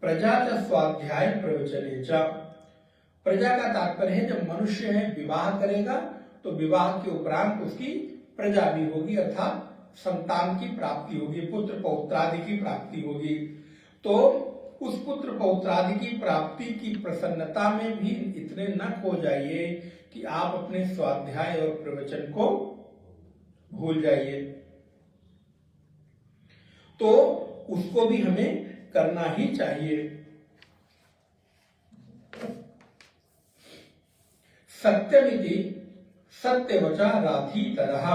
प्रजा च स्वाध्याय प्रवचने च। प्रजा का तात्पर्य है जब मनुष्य है विवाह करेगा तो विवाह के उपरांत उसकी प्रजा भी होगी, अर्थात संतान की प्राप्ति होगी, पुत्र पौत्रादि की प्राप्ति होगी। तो उस पुत्र पौत्रादि की प्राप्ति की प्रसन्नता में भी इतने न खो जाइए कि आप अपने स्वाध्याय और प्रवचन को भूल जाइए। तो उसको भी हमें करना ही चाहिए। सत्यमिति सत्यवचा राधी तरह।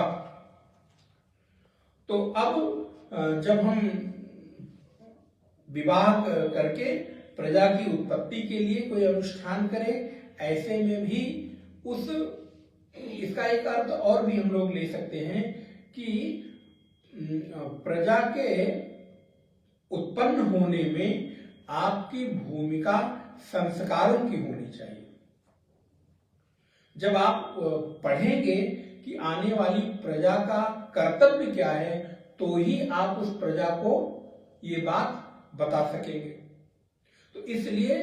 तो अब जब हम विवाह करके प्रजा की उत्पत्ति के लिए कोई अनुष्ठान करें, ऐसे में भी उस इसका एक अर्थ और भी हम लोग ले सकते हैं कि प्रजा के उत्पन्न होने में आपकी भूमिका संस्कारों की होनी चाहिए। जब आप पढ़ेंगे कि आने वाली प्रजा का कर्तव्य क्या है, तो ही आप उस प्रजा को ये बात बता सकेंगे। तो इसलिए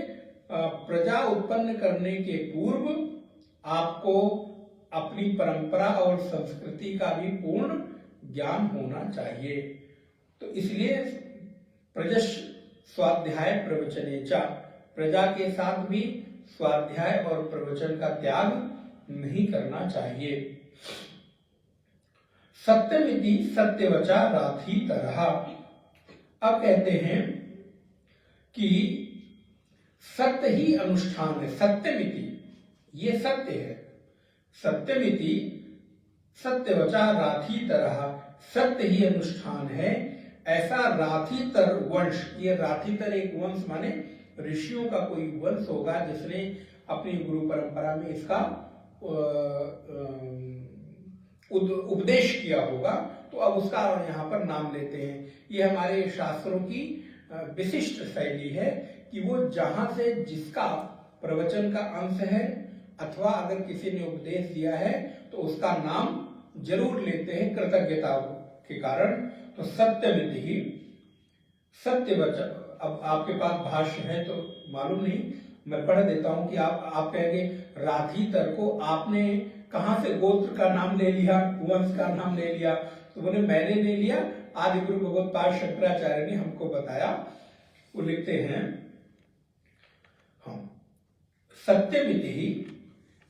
प्रजा उत्पन्न करने के पूर्व आपको अपनी परंपरा और संस्कृति का भी पूर्ण ज्ञान होना चाहिए। तो इसलिए प्रजस् स्वाध्याय प्रवचने च, प्रजा के साथ भी स्वाध्याय और प्रवचन का त्याग नहीं करना चाहिए। सत्यमिति सत्यवचा राथी तरह। अब कहते हैं कि सत्य ही अनुष्ठान है। सत्यमिति ये सत्य है, सत्यमिति सत्यवचा राथी तरह, सत्य ही अनुष्ठान है ऐसा राथीतर वंश। ये राथीतर एक वंश माने ऋषियों का कोई वंश होगा जिसने अपनी गुरु परंपरा में इसका उपदेश किया होगा, तो अब उसका यहाँ पर नाम लेते हैं। ये हमारे शास्त्रों की विशिष्ट शैली है कि वो जहां से जिसका प्रवचन का अंश है अथवा अगर किसी ने उपदेश दिया है तो उसका नाम जरूर लेते हैं कृतज्ञता के कारण। तो सत्यमिति ही सत्यवचन। अब आपके पास भाष्य है तो मालूम नहीं, मैं पढ़ देता हूं कि आप कहेंगे राथीतर को आपने कहां से गोत्र का नाम ले लिया, वंश का नाम ले लिया। तो बोले मैंने ले लिया, आदि गुरु भगवत्पाद शंकराचार्य ने हमको बताया। वो लिखते हैं हम सत्यमिति ही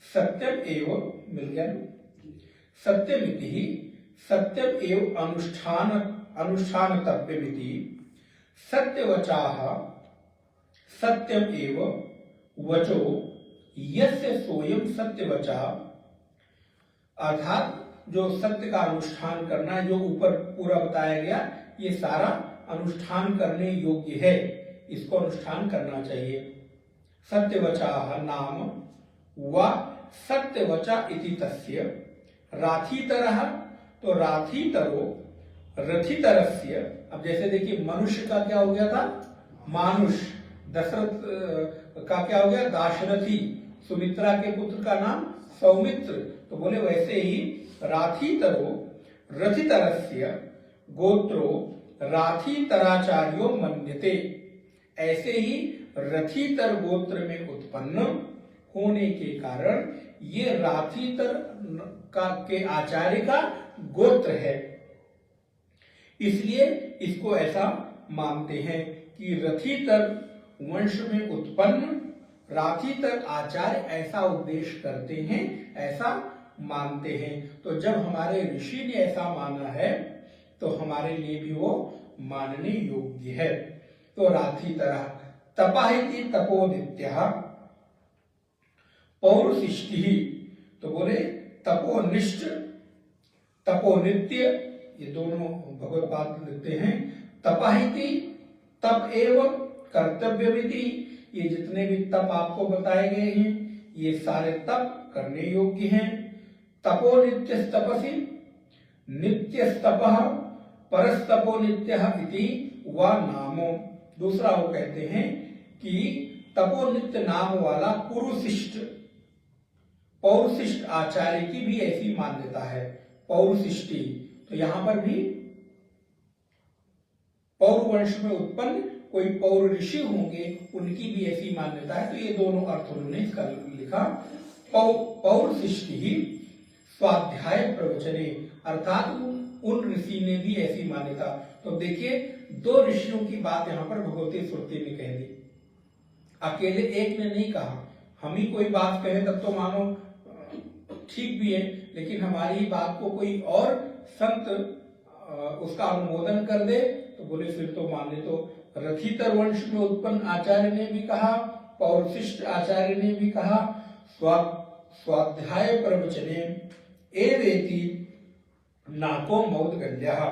सत्यम एवं, मिल गया, सत्यमिति ही सत्यम एवं अनुष्ठानतव्यमिति सत्यवचाः सत्यम एवं वचो यस्य सोयम सत्यवचा। अर्थात जो सत्य का अनुष्ठान करना है, जो ऊपर पूरा बताया गया, ये सारा अनुष्ठान करने योग्य है, इसको अनुष्ठान करना चाहिए। सत्यवचाः नाम व सत्यवचा इति तस्य राथीतरः। तो राथीतरो रथितरस्य। अब जैसे देखिए मनुष्य का क्या हो गया था, मानुष। दशरथ का क्या हो गया, दाशरथी। सुमित्रा के पुत्र का नाम सौमित्र। तो बोले वैसे ही राथीतरो रथितरस्य गोत्रो राथीतराचार्यो मन्यते। ऐसे ही रथितर गोत्र में उत्पन्न होने के कारण ये राथीतर के आचार्य का गोत्र है, इसलिए इसको ऐसा मानते हैं कि रथितर वंश में उत्पन्न राथीतर आचार्य ऐसा उपदेश करते हैं, ऐसा मानते हैं। तो जब हमारे ऋषि ने ऐसा माना है तो हमारे लिए भी वो मानने योग्य है। तो राथी तरह तपाहिति तपोनित्यः पौरुषिष्टिः, तो बोले तपोनिष्ठ तपोनित्य, ये दोनों भगवत पाद लिखते हैं। तपाहिति तप एवं कर्तव्यमिति, ये जितने भी तप आपको बताए गए हैं ये सारे तप करने योग्य हैं। तपो नित्य तपसि नित्यस्तपः परस्तपो नित्यः इति वा नामो। दूसरा वो कहते हैं कि तपो नित्य नाम वाला पुरुषिष्ट पौरुषिष्ट आचार्य की भी ऐसी मान्यता है। पौरुषिष्टि, तो यहां पर भी पौरवंश में उत्पन्न कोई पौर ऋषि होंगे उनकी भी ऐसी मान्यता है। तो ये दोनों अर्थ उन्होंने इसका लिखा। पौरुषिष्टि ही स्वाध्याय प्रवचने, अर्थात उन ऋषि ने भी ऐसी मान्यता। तो देखिए दो ऋषियों की बात यहाँ पर भगवती श्रुति ने कह दी, अकेले एक ने नहीं कहा। हम ही कोई बात कहे तब तो मानो ठीक भी है, लेकिन हमारी बात को कोई और संत उसका अनुमोदन कर दे तो बोले फिर तो मान ले। तो रथितर वंश में उत्पन्न आचार्य ने भी कहा, पौरुषिष्ट आचार्य ने भी कहा, स्वाध्याय प्रवचने एवेति नाको मौदगल्यः।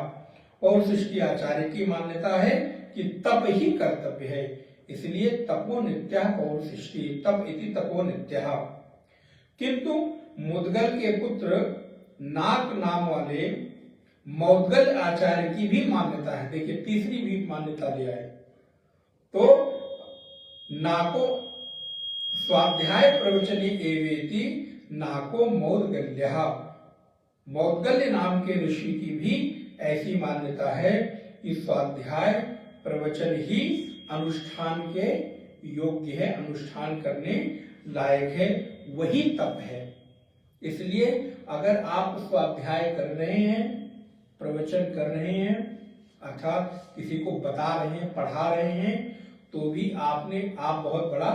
पौरुषिष्ट आचार्य की मान्यता है कि तप ही कर्तव्य है, इसलिए तपो नित्यः पौरुषिष्टि तप इति तपो नित्यः। किंतु मुद्गल के पुत्र नाक नाम वाले मौद्गल आचार्य की भी मान्यता है। देखिए तीसरी भी मान्यता ले आए। तो नाको स्वाध्याय प्रवचने एवेति नाको मौद्गल्यः, मौद्गल्य नाम के ऋषि की भी ऐसी मान्यता है कि स्वाध्याय प्रवचन ही अनुष्ठान के योग्य है, अनुष्ठान करने लायक है, वही तप है। इसलिए अगर आप स्वाध्याय कर रहे हैं, प्रवचन कर रहे हैं, अर्थात किसी को बता रहे हैं, पढ़ा रहे हैं, तो भी आप बहुत बड़ा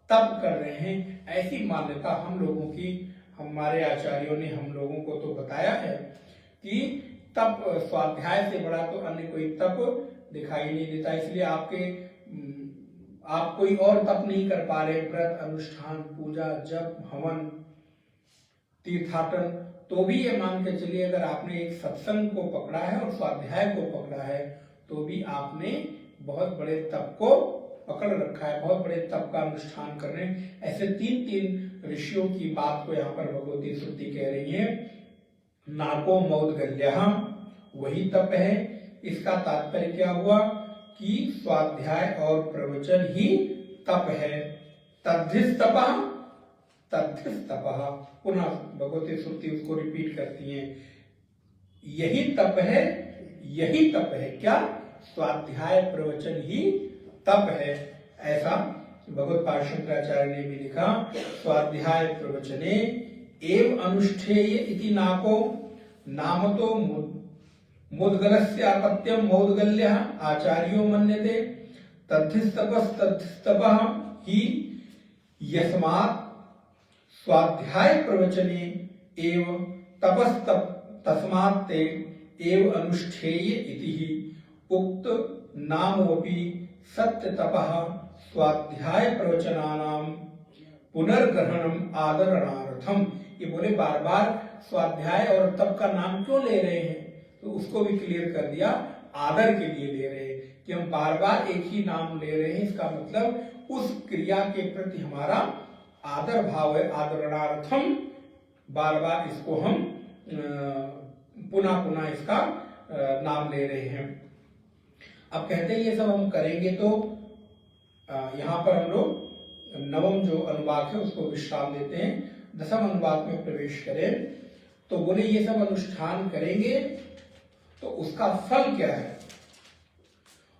तप कर रहे हैं, ऐसी मान्यता हम लोगों की, हमारे आचार्यों ने हम लोगों को तो बताया है कि तप स्वाध्याय से बड़ा तो अन्य कोई तप दिखाई नहीं देता। इसलिए आप कोई और तप नहीं कर पा रहे, व्रत अनुष्ठान पूजा जप हवन तीर्थाटन, तो भी ये मान के चलिए अगर आपने एक सत्संग को पकड़ा है और स्वाध्याय को पकड़ा है तो भी आपने बहुत बड़े तप को पकड़ रखा है, बहुत बड़े तप का अनुष्ठान कर रहे हैं। ऐसे तीन ऋषियों की बात को यहाँ पर भगवती श्रुति कह रही है। नाको मौदगल्यः वही तप है। इसका तात्पर्य क्या हुआ कि स्वाध्याय और प्रवचन ही तप है। तद्धिस तपः तद्धिस तपः, पुनः भगवती श्रुति उसको रिपीट करती है, यही तप है, यही तप है। क्या? स्वाध्याय प्रवचन ही तप है। ऐसा भगवत पाद शंकराचार्य ने भी लिखा। स्वाध्याय प्रवचने एव अनुष्ठेय इति नाको नामतो मुद्गलस्य अपत्यम मौद्गल्यः आचार्यो मन्यते। तद्धिस्तपस्तपः ही यस्मात् स्वाध्याय प्रवचने एव तपस्तस्मात् ते एव अनुष्ठेय इति ही उक्त नामोपि सत्य तपः स्वाध्याय प्रवचनानां पुनर्ग्रहणम आदरणार्थम। ये बोले बार बार स्वाध्याय और तप का नाम क्यों ले रहे हैं, तो उसको भी क्लियर कर दिया, आदर के लिए ले रहे हैं कि हम बार बार एक ही नाम ले रहे हैं, इसका मतलब उस क्रिया के प्रति हमारा आदर भाव है। आदरणार्थम बार बार इसको हम पुनः पुनः इसका नाम ले रहे हैं। अब कहते हैं ये सब हम करेंगे तो यहाँ पर हम लोग नवम जो अनुवाक है उसको विश्राम देते हैं, दसम अनुवाक में प्रवेश करें। तो बोले ये सब अनुष्ठान करेंगे तो उसका फल क्या है?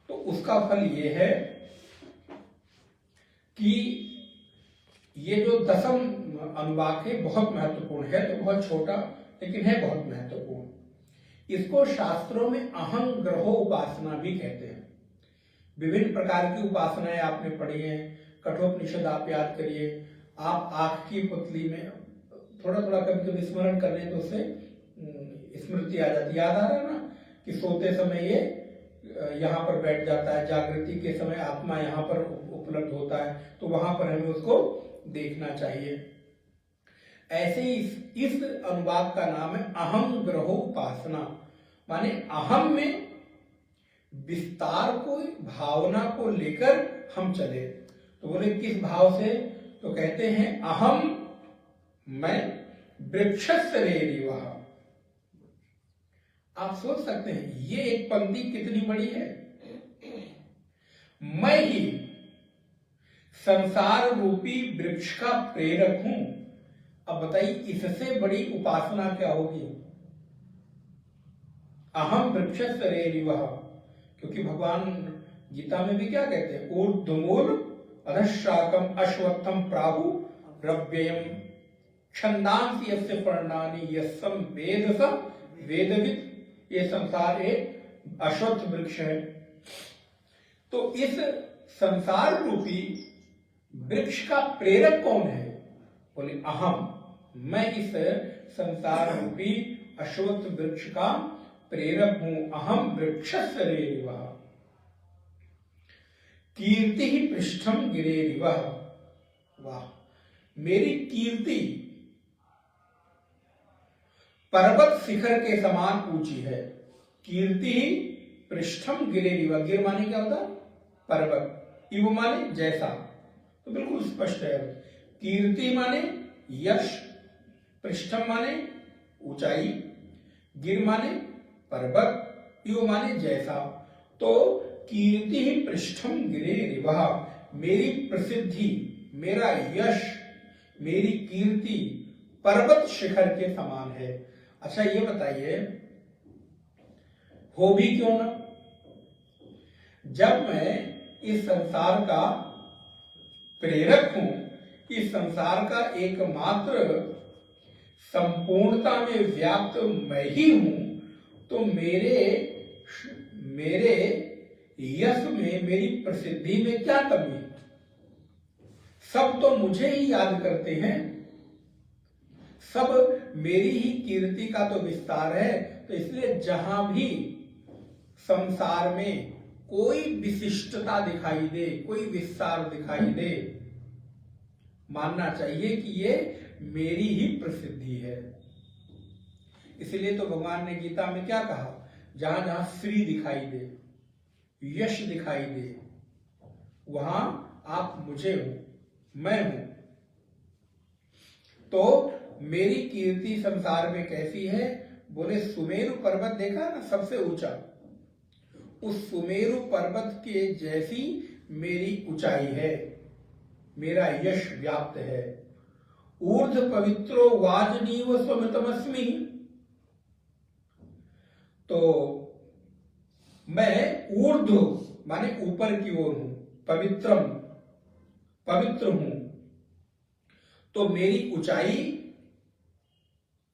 तो उसका फल ये है कि ये जो दसम अनुवाक है बहुत महत्वपूर्ण है, तो बहुत छोटा लेकिन है बहुत महत्वपूर्ण। इसको शास्त्रों में अहं ग्रहो उपासना भी कहते हैं। विभिन्न प्रकार की उपासनाएं आपने पढ़ी हैं, कठोपनिषद आप याद करिए, आप आंख की पुतली में थोड़ा थोड़ा कभी कभी स्मरण कर लें तो उससे स्मृति आ जाती, याद आ रहा है ना कि सोते समय ये यहाँ पर बैठ जाता है, जागृति के समय आत्मा यहाँ पर उपलब्ध होता है, तो वहां पर हमें उसको देखना चाहिए। ऐसे ही इस अनुवाद का नाम है अहम ग्रहो उपासना, माने अहम में विस्तार को, भावना को लेकर हम चले। तो बोले किस भाव से? तो कहते हैं अहम मैं वृक्षस्य रेरिवः। आप सोच सकते हैं ये एक पंक्ति कितनी बड़ी है। मैं ही संसार रूपी वृक्ष का प्रेरक हूं। अब बताइए इससे बड़ी उपासना क्या होगी। अहम वृक्षस्य रेरिवः, क्योंकि भगवान गीता में भी क्या कहते हैं, ऊर्ध्वमूल अधशाकम अश्वत्थम प्राहु रव्ययम छंदांसि यस्य पर्णानि यस्सम वेद स वेदविद। ये संसार एक अश्वत्थ वृक्ष है। तो इस संसार रूपी वृक्ष का प्रेरक कौन है? बोले अहम, मैं इस संसार रूपी अश्वत्थ वृक्ष का प्रेरक हूं। अहम वृक्षस्य रेरिवः कीर्ति ही पृष्ठम गिरेरिवः। वाह, मेरी कीर्ति पर्वत शिखर के समान ऊंची है। कीर्ति ही पृष्ठम गिरेरिवः, गिर माने क्या होता? पर्वत, इव माने जैसा, तो बिल्कुल स्पष्ट है। कीर्ति माने यश, पृष्ठम माने ऊंचाई, गिर माने पर्वत, इव माने जैसा। तो कीर्ति ही पृष्ठम गिरेरिवः, मेरी प्रसिद्धि, मेरा यश, मेरी कीर्ति पर्वत शिखर के समान है। अच्छा ये बताइए हो भी क्यों ना? जब मैं इस संसार का प्रेरक हूं, इस संसार का एकमात्र संपूर्णता में व्याप्त मैं ही हूं, तो मेरे यश में, मेरी प्रसिद्धि में क्या कमी? सब तो मुझे ही याद करते हैं, सब मेरी ही कीर्ति का तो विस्तार है। तो इसलिए जहां भी संसार में कोई विशिष्टता दिखाई दे, कोई विस्तार दिखाई दे, मानना चाहिए कि ये मेरी ही प्रसिद्धि है। इसलिए तो भगवान ने गीता में क्या कहा, जहां जहां श्री दिखाई दे, यश दिखाई दे, वहां आप मुझे हो, मैं हूं। तो मेरी कीर्ति संसार में कैसी है? बोले सुमेरु पर्वत देखा ना, सबसे ऊंचा, उस सुमेरु पर्वत के जैसी मेरी ऊंचाई है, मेरा यश व्याप्त है। ऊर्ध्व पवित्रो वाजनीव स्वमितमस्मि। तो मैं ऊर्ध्व माने ऊपर की ओर हूं, पवित्रम पवित्र हूं। तो मेरी ऊंचाई,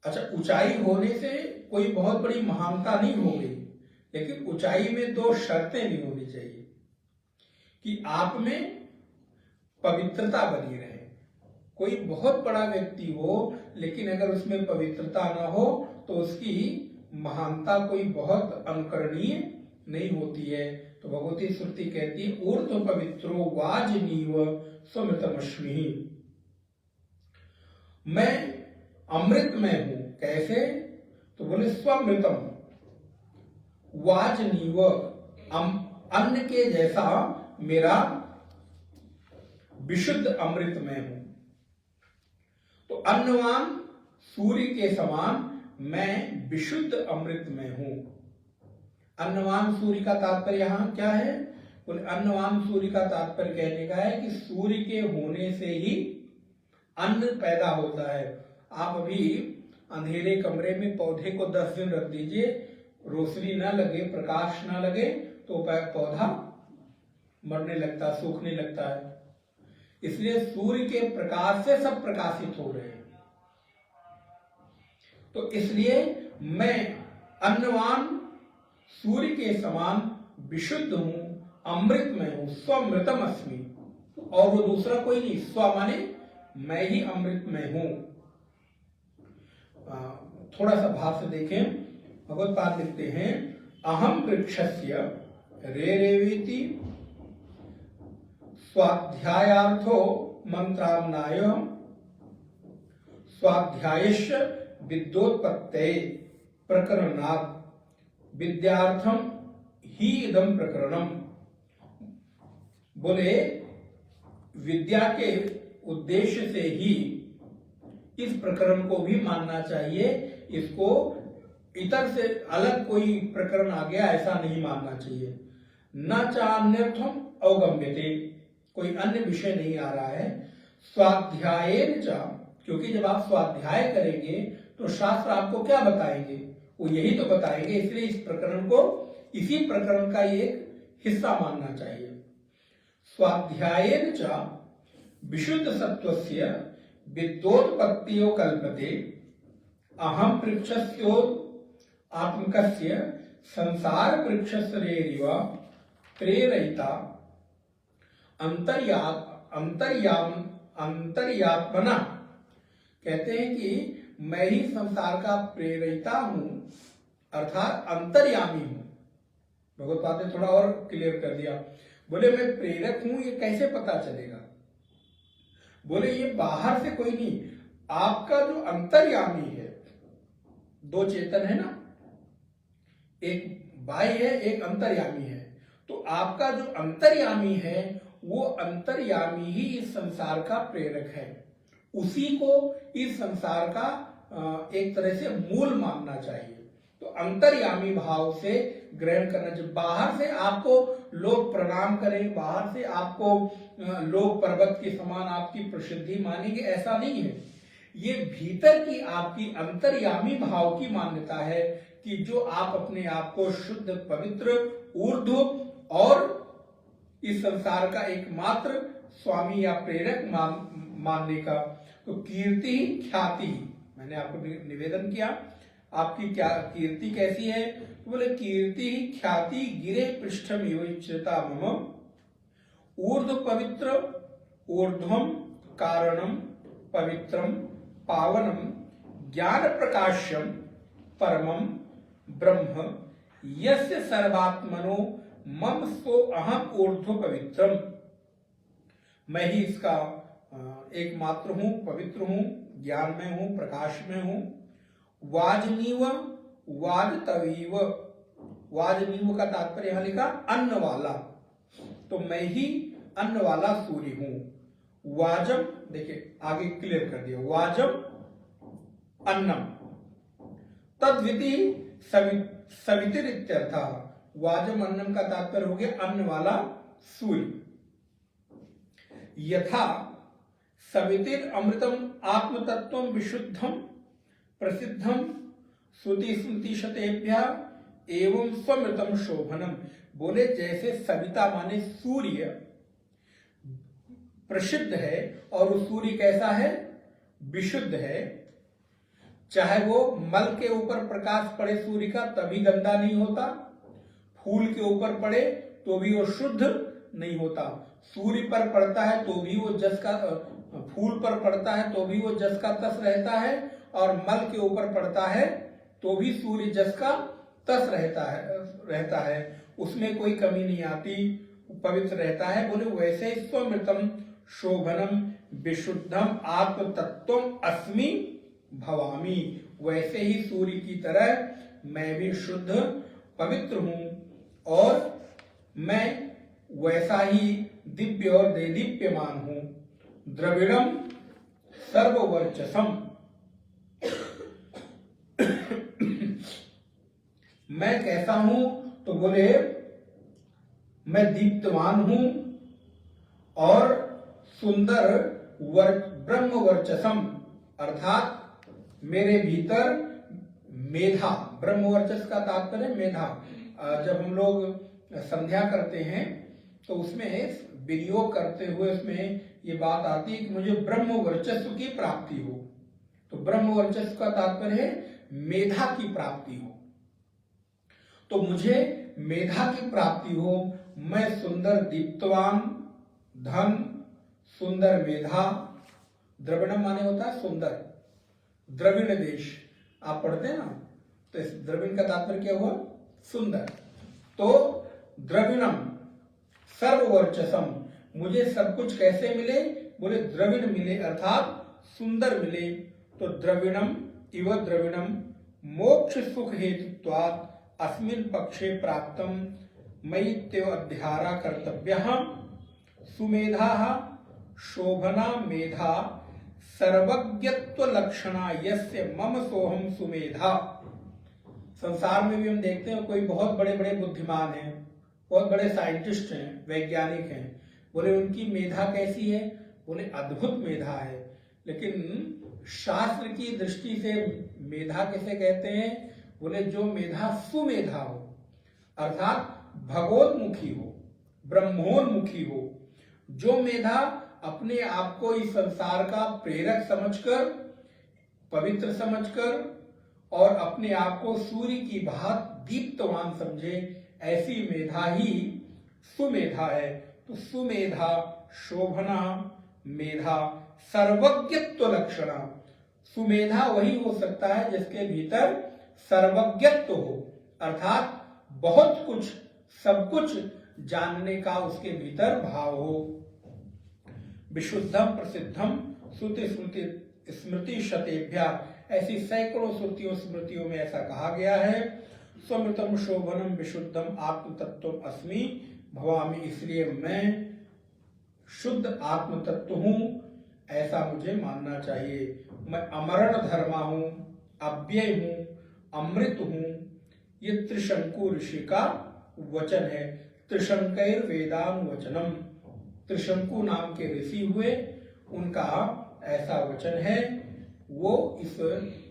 अच्छा ऊंचाई होने से कोई बहुत बड़ी महानता नहीं हो गई, लेकिन ऊंचाई में दो शर्तें भी होनी चाहिए कि आप में पवित्रता बनी रहे। कोई बहुत बड़ा व्यक्ति हो लेकिन अगर उसमें पवित्रता ना हो तो उसकी महानता कोई बहुत अनुकरणीय नहीं होती है। तो भगवती श्रुति कहती है ऊर्ध्व पवित्रो वाजनीव स्वमृतमस्मि। मैं अमृत में हूं। कैसे? तो बोले स्वमृतम वाजनीव, अन्न के जैसा मेरा विशुद्ध अमृत में हूं। तो अन्नवान सूर्य के समान मैं विशुद्ध अमृत में हूं। अन्नवान सूर्य का तात्पर्य यहां क्या है? बोले अन्नवान सूर्य का तात्पर्य कहने का है कि सूर्य के होने से ही अन्न पैदा होता है। आप अभी अंधेरे कमरे में पौधे को 10 दिन रख दीजिए, रोशनी ना लगे, प्रकाश ना लगे, तो पौधा मरने लगता है, सूखने लगता है। इसलिए सूर्य के प्रकाश से सब प्रकाशित हो रहे हैं। तो इसलिए मैं अन्नवान सूर्य के समान विशुद्ध हूं, अमृत में हूं, स्वमृतम अस्मि। और वो दूसरा कोई नहीं, स्व माने मैं ही अमृत में हूं। थोड़ा सा भाव से देखें, भगवत पाद लिखते हैं अहम वृक्षस्य रेरेवेति स्वाध्यायार्थो मंत्रामनाय स्वाध्यायश्च विद्योत्पत्तये प्रकरणात् विद्यार्थम ही इदं प्रकरणम। बोले विद्या के उद्देश्य से ही इस प्रकरण को भी मानना चाहिए, इसको इतर से अलग कोई प्रकरण आ गया ऐसा नहीं मानना चाहिए। न चान्यर्थम अवगम्यते, कोई अन्य विषय नहीं आ रहा है। स्वाध्यायेन च, क्योंकि जब आप स्वाध्याय करेंगे तो शास्त्र आपको क्या बताएंगे, वो यही तो बताएंगे, इसलिए इस प्रकरण को इसी प्रकरण का एक हिस्सा मानना चाहिए। स्वाध्यायेन च विशुद्ध सत्वस्य विद्योत्पत्तियो कल्पते अहम वृक्षस्यो आत्मकस्य संसार वृक्षस्येरिव प्रेरयिता अंतर्यात्मना। कहते हैं कि मैं ही संसार का प्रेरयिता हूं, अर्थात अंतर्यामी हूं। भगवत्पाद ने थोड़ा और क्लियर कर दिया। बोले मैं प्रेरक हूं, ये कैसे पता चलेगा? बोले ये बाहर से कोई नहीं, आपका जो अंतर्यामी है, दो चेतन है ना, एक बाह्य है एक अंतर्यामी है, तो आपका जो अंतर्यामी है वो अंतर्यामी ही इस संसार का प्रेरक है, उसी को इस संसार का एक तरह से मूल मानना चाहिए। तो अंतर्यामी भाव से ग्रहण करना चाहिए। बाहर से आपको लोग प्रणाम करें, बाहर से आपको लोग पर्वत के समान आपकी प्रसिद्धि मानेंगे, ऐसा नहीं है। ये भीतर की आपकी अंतर्यामी भाव की मान्यता है कि जो आप अपने आप को शुद्ध, पवित्र, ऊर्ध्व और इस संसार का एकमात्र स्वामी या प्रेरक मानने का। तो कीर्ति ख्याति, मैंने आपको निवेदन किया आपकी क्या कीर्ति कैसी है, तो बोले कीर्ति ख्याति गिरे पृष्ठम इवच्यता मम ऊर्ध्व पवित्र ऊर्ध्वम कारणम पवित्रम पावनम ज्ञान प्रकाश्यम परमम ब्रह्म यस्य सर्वात्मनो मम सो अहम ऊर्ध्व पवित्रम। मैं ही इसका एकमात्र हूं, पवित्र हूं, ज्ञान में हूं, प्रकाश में हूं। वाजनीव वाजतवीव, वाजनीव का तात्पर्य यहां लिखा अन्न वाला, तो मैं ही अन्न वाला सूर्य हूं। वाजम, देखिए आगे क्लियर कर दिया, वाजम अन्नम तद्विति सवितिर इत्यर्थः। वाजम अन्नम का तात्पर्य हो गया अन्न वाला सूर्य। यथा सवितिर अमृतम आत्मतत्वम विशुद्धम प्रसिद्धम श्रुति स्मृति शतेभ्यः एवं स्वमृतम शोभनम। बोले जैसे सविता माने सूर्य प्रसिद्ध है, और वो सूर्य कैसा है? विशुद्ध है। चाहे वो मल के ऊपर प्रकाश पड़े सूर्य का तभी गंदा नहीं होता, फूल के ऊपर पड़े तो भी वो शुद्ध नहीं होता, सूर्य पर पड़ता है तो भी वो जस का, फूल पर पड़ता है तो भी वो जस का तस रहता है, और मल के ऊपर पड़ता है तो भी सूर्य जस का तस रहता है, उसमें कोई कमी नहीं आती, पवित्र रहता है। बोले वैसे स्वमृतम शोभनम विशुद्धम आत्म तत्वम अस्मि भवामी, वैसे ही सूर्य की तरह मैं भी शुद्ध पवित्र हूं, और मैं वैसा ही दिव्य और देदीप्यमान हूं। द्रविड़म सर्ववर्चसम, मैं कैसा हूं? तो बोले मैं दीप्तमान हूं और सुंदर ब्रह्म वर्चसम, अर्थात मेरे भीतर मेधा, ब्रह्म वर्चस का तात्पर्य मेधा। जब हम लोग संध्या करते हैं तो उसमें विनियोग करते हुए उसमें ये बात आती है कि मुझे ब्रह्म वर्चस्व की प्राप्ति हो। तो ब्रह्म वर्चस्व का तात्पर्य है मेधा की प्राप्ति हो, तो मुझे मेधा की प्राप्ति हो। मैं सुंदर दीप्तवान, धन, सुंदर मेधा, द्रविणम माने होता है सुंदर, द्रविण देश आप पढ़ते हैं ना, तो इस द्रविण का तात्पर्य क्या हुआ? सुंदर। तो द्रविणम सर्ववर्चसम, मुझे सब कुछ कैसे मिले? बोले द्रविण मिले अर्थात सुंदर मिले। तो द्रविणम इव द्रविणम मोक्ष सुख हेतुत्वात् अस्मिन् पक्षे प्राप्तम मयित्येव अध्यारा कर्तव्यः सुमेधाः शोभना मेधा सर्वज्ञत्व लक्षणा यस्य मम सोहम सुमेधा। संसार में भी हम देखते हैं कोई बहुत बड़े बड़े बुद्धिमान हैं, बहुत बड़े साइंटिस्ट हैं, वैज्ञानिक हैं, बोले उनकी मेधा कैसी है? बोले अद्भुत मेधा है। लेकिन शास्त्र की दृष्टि से मेधा किसे कहते हैं? बोले जो मेधा सुमेधा हो, अर्थात भगवोन्मुखी हो, ब्रह्मोन्मुखी हो, जो मेधा अपने आप को इस संसार का प्रेरक समझकर, पवित्र समझकर और अपने आप को सूर्य की भांति दीप्तवान समझे, ऐसी मेधा ही सुमेधा है। तो सुमेधा शोभना मेधा सर्वज्ञत्व लक्षणा, सुमेधा वही हो सकता है जिसके भीतर सर्वज्ञत्व हो, अर्थात बहुत कुछ, सब कुछ जानने का उसके भीतर भाव हो। विशुद्धम प्रसिद्धम श्रुति स्मृति स्मृति शतेभ्या, ऐसी सैकड़ों श्रुतियों स्मृतियों में ऐसा कहा गया है। स्वमृतम शोभनम विशुद्धम आत्म तत्व अस्मि भवामि, इसलिए मैं शुद्ध आत्म तत्व हूं, ऐसा मुझे मानना चाहिए। मैं अमरण धर्मा हूं, अव्यय हूं, अमृत हूं। ये त्रिशंकु ऋषि का वचन है। त्रिशंकर वेदानुवचनम, त्रिशंकु नाम के ऋषि हुए, उनका ऐसा वचन है। वो इस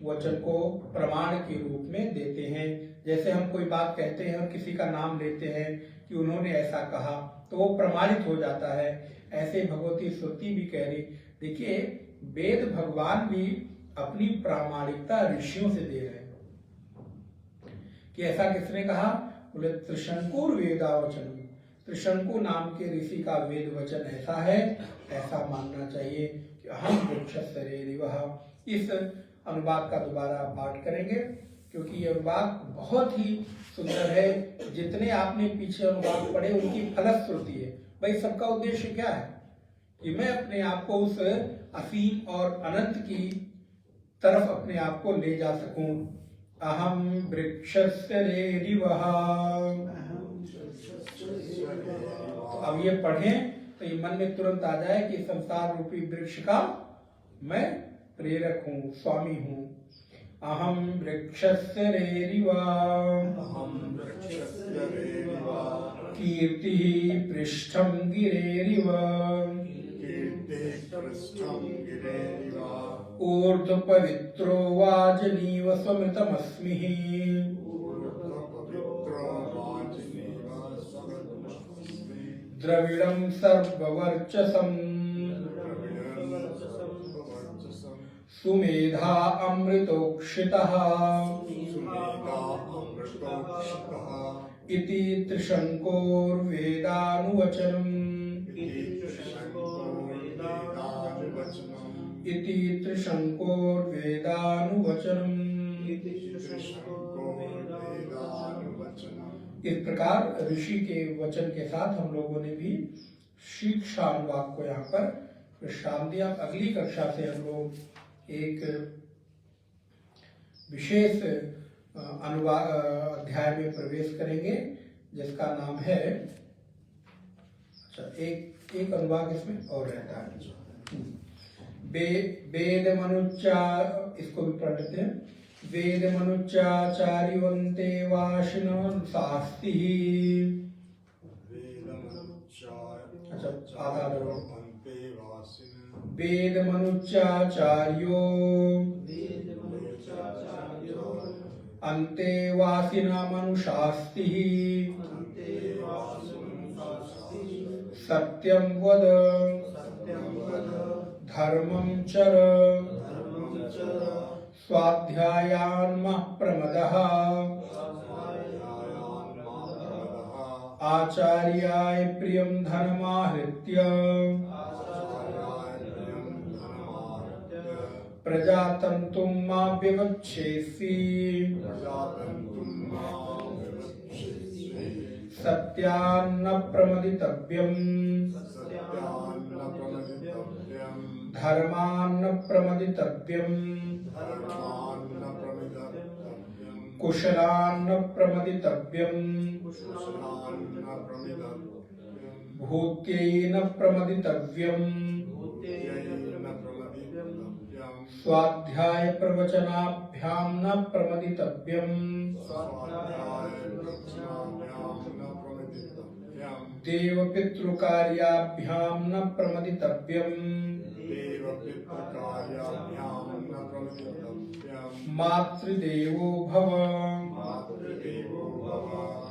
वचन को प्रमाण के रूप में देते हैं। जैसे हम कोई बात कहते हैं और किसी का नाम लेते हैं कि उन्होंने ऐसा कहा, तो वो प्रमाणित हो जाता है। ऐसे भगवती श्रुति भी कह रही। देखिए, वेद भगवान भी अपनी प्रामाणिकता ऋषियों से दे रहे हैं कि ऐसा किसने कहा? बोले त्रिशंकुर वेदावचन, त्रिशंकु नाम के ऋषि का वेद वचन ऐसा है, ऐसा मानना चाहिए कि हम वृक्षस्सरेरिवः। इस अनुवाद का दोबारा पाठ करेंगे क्योंकि ये अनुवाद बहुत ही सुंदर है। जितने आपने पीछे अनुवाद पढ़े उनकी फलश्रुति है। भाई, सबका उद्देश्य क्या है? कि मैं अपने आप को उस असीम और अनंत की तरफ अपने आप को ले जा सकूं। अहम वृक्षस्सरेरिवः। तो अब ये पढ़ें तो ये मन में तुरंत आ जाए कि संसार रूपी वृक्ष का मैं प्रेरक हूँ, स्वामी हूँ। अहम वृक्षस्सरेरिवः कीर्ति पृष्ठम गिरेरिव ऊर्ध्व पवित्रो वाजनीव स्वमृतमस्मि द्रविणं सर्ववर्चसम् सुमेधा अमृतोक्षितः इति त्रिशंकोर्वेदानुवचनम् इति त्रिशंकोर्वेदानुवचनम्। इस प्रकार ऋषि के वचन के साथ हम लोगों ने भी शिक्षा अनुवाद को यहाँ पर विश्राम दिया। अगली कक्षा से हम लोग एक विशेष अनुवाद अध्याय में प्रवेश करेंगे जिसका नाम है, अच्छा, एक अनुवाद इसमें और रहता है, वेद मनुच्चा, इसको भी पढ़ लेते हैं। वेद मनुच्चाचार्यवन्ते वाशिनो शास्ति। अच्छा, आधा वेद मनुच्चाचार्यो अन्ते वासिना मनुषास्ति। सत्यं वद धर्मं चर स्वाध्यायान्मः प्रमदः आचार्याय प्रियं धनमाहृत्य प्रजातन्तुं मा विवक्षेसि। सत्यान्न प्रमदितव्यम् धर्मान्न प्रमदितव्यम् कुशलान्न प्रमदितव्यम् भूत्यैन प्रमदितव्यम् स्वाध्याय प्रवचनाभ्यां न प्रमदितव्यम् देव पितृकार्याभ्यां न प्रमदितव्यम् मातृदेवो भव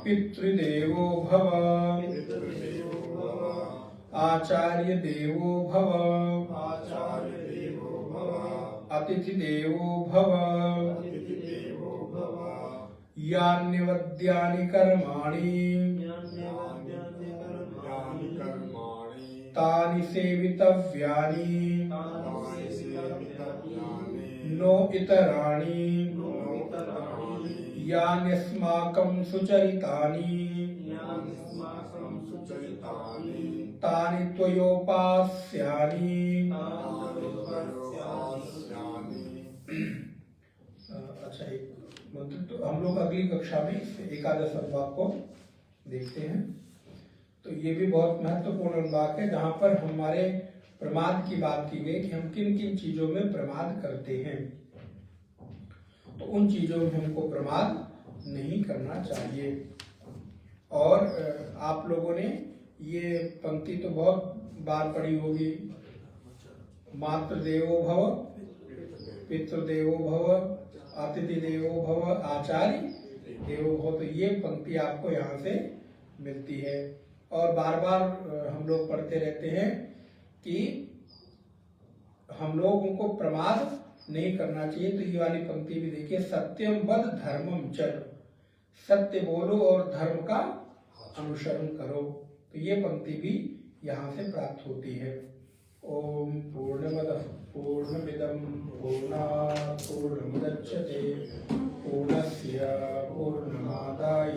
पितृदेवो भव आचार्य देवो भव अतिथि देवो भव यान्यवद्यानि कर्माणि तानि सेवितव्यानि नो इतराणि यान्यस्माकं सुचरितानि तानि त्वयोपास्यानि। अच्छा, एक मंत्र तो हम लोग अगली कक्षा में एकादश अनुवाक को देखते हैं। तो ये भी बहुत महत्वपूर्ण अनुवाक है जहाँ पर हमारे प्रमाद की बात की गई कि हम किन किन चीजों में प्रमाद करते हैं। तो उन चीजों में हमको प्रमाद नहीं करना चाहिए। और आप लोगों ने ये पंक्ति तो बहुत बार पढ़ी होगी, मातृदेवो भव पितृदेवो भव अतिथि देवो भव आचार्य देवो भव। तो ये पंक्ति आपको यहाँ से मिलती है और बार बार हम लोग पढ़ते रहते हैं कि हम लोगों को प्रमाद नहीं करना चाहिए। तो ये वाली पंक्ति भी देखिए, सत्यम वद धर्मम चर, सत्य बोलो और धर्म का अनुसरण करो। तो ये पंक्ति भी यहाँ से प्राप्त होती है। ओम पूर्णमदः पूर्णमिदं पूर्णात् पूर्णमुदच्यते पूर्णस्य पूर्णमादाय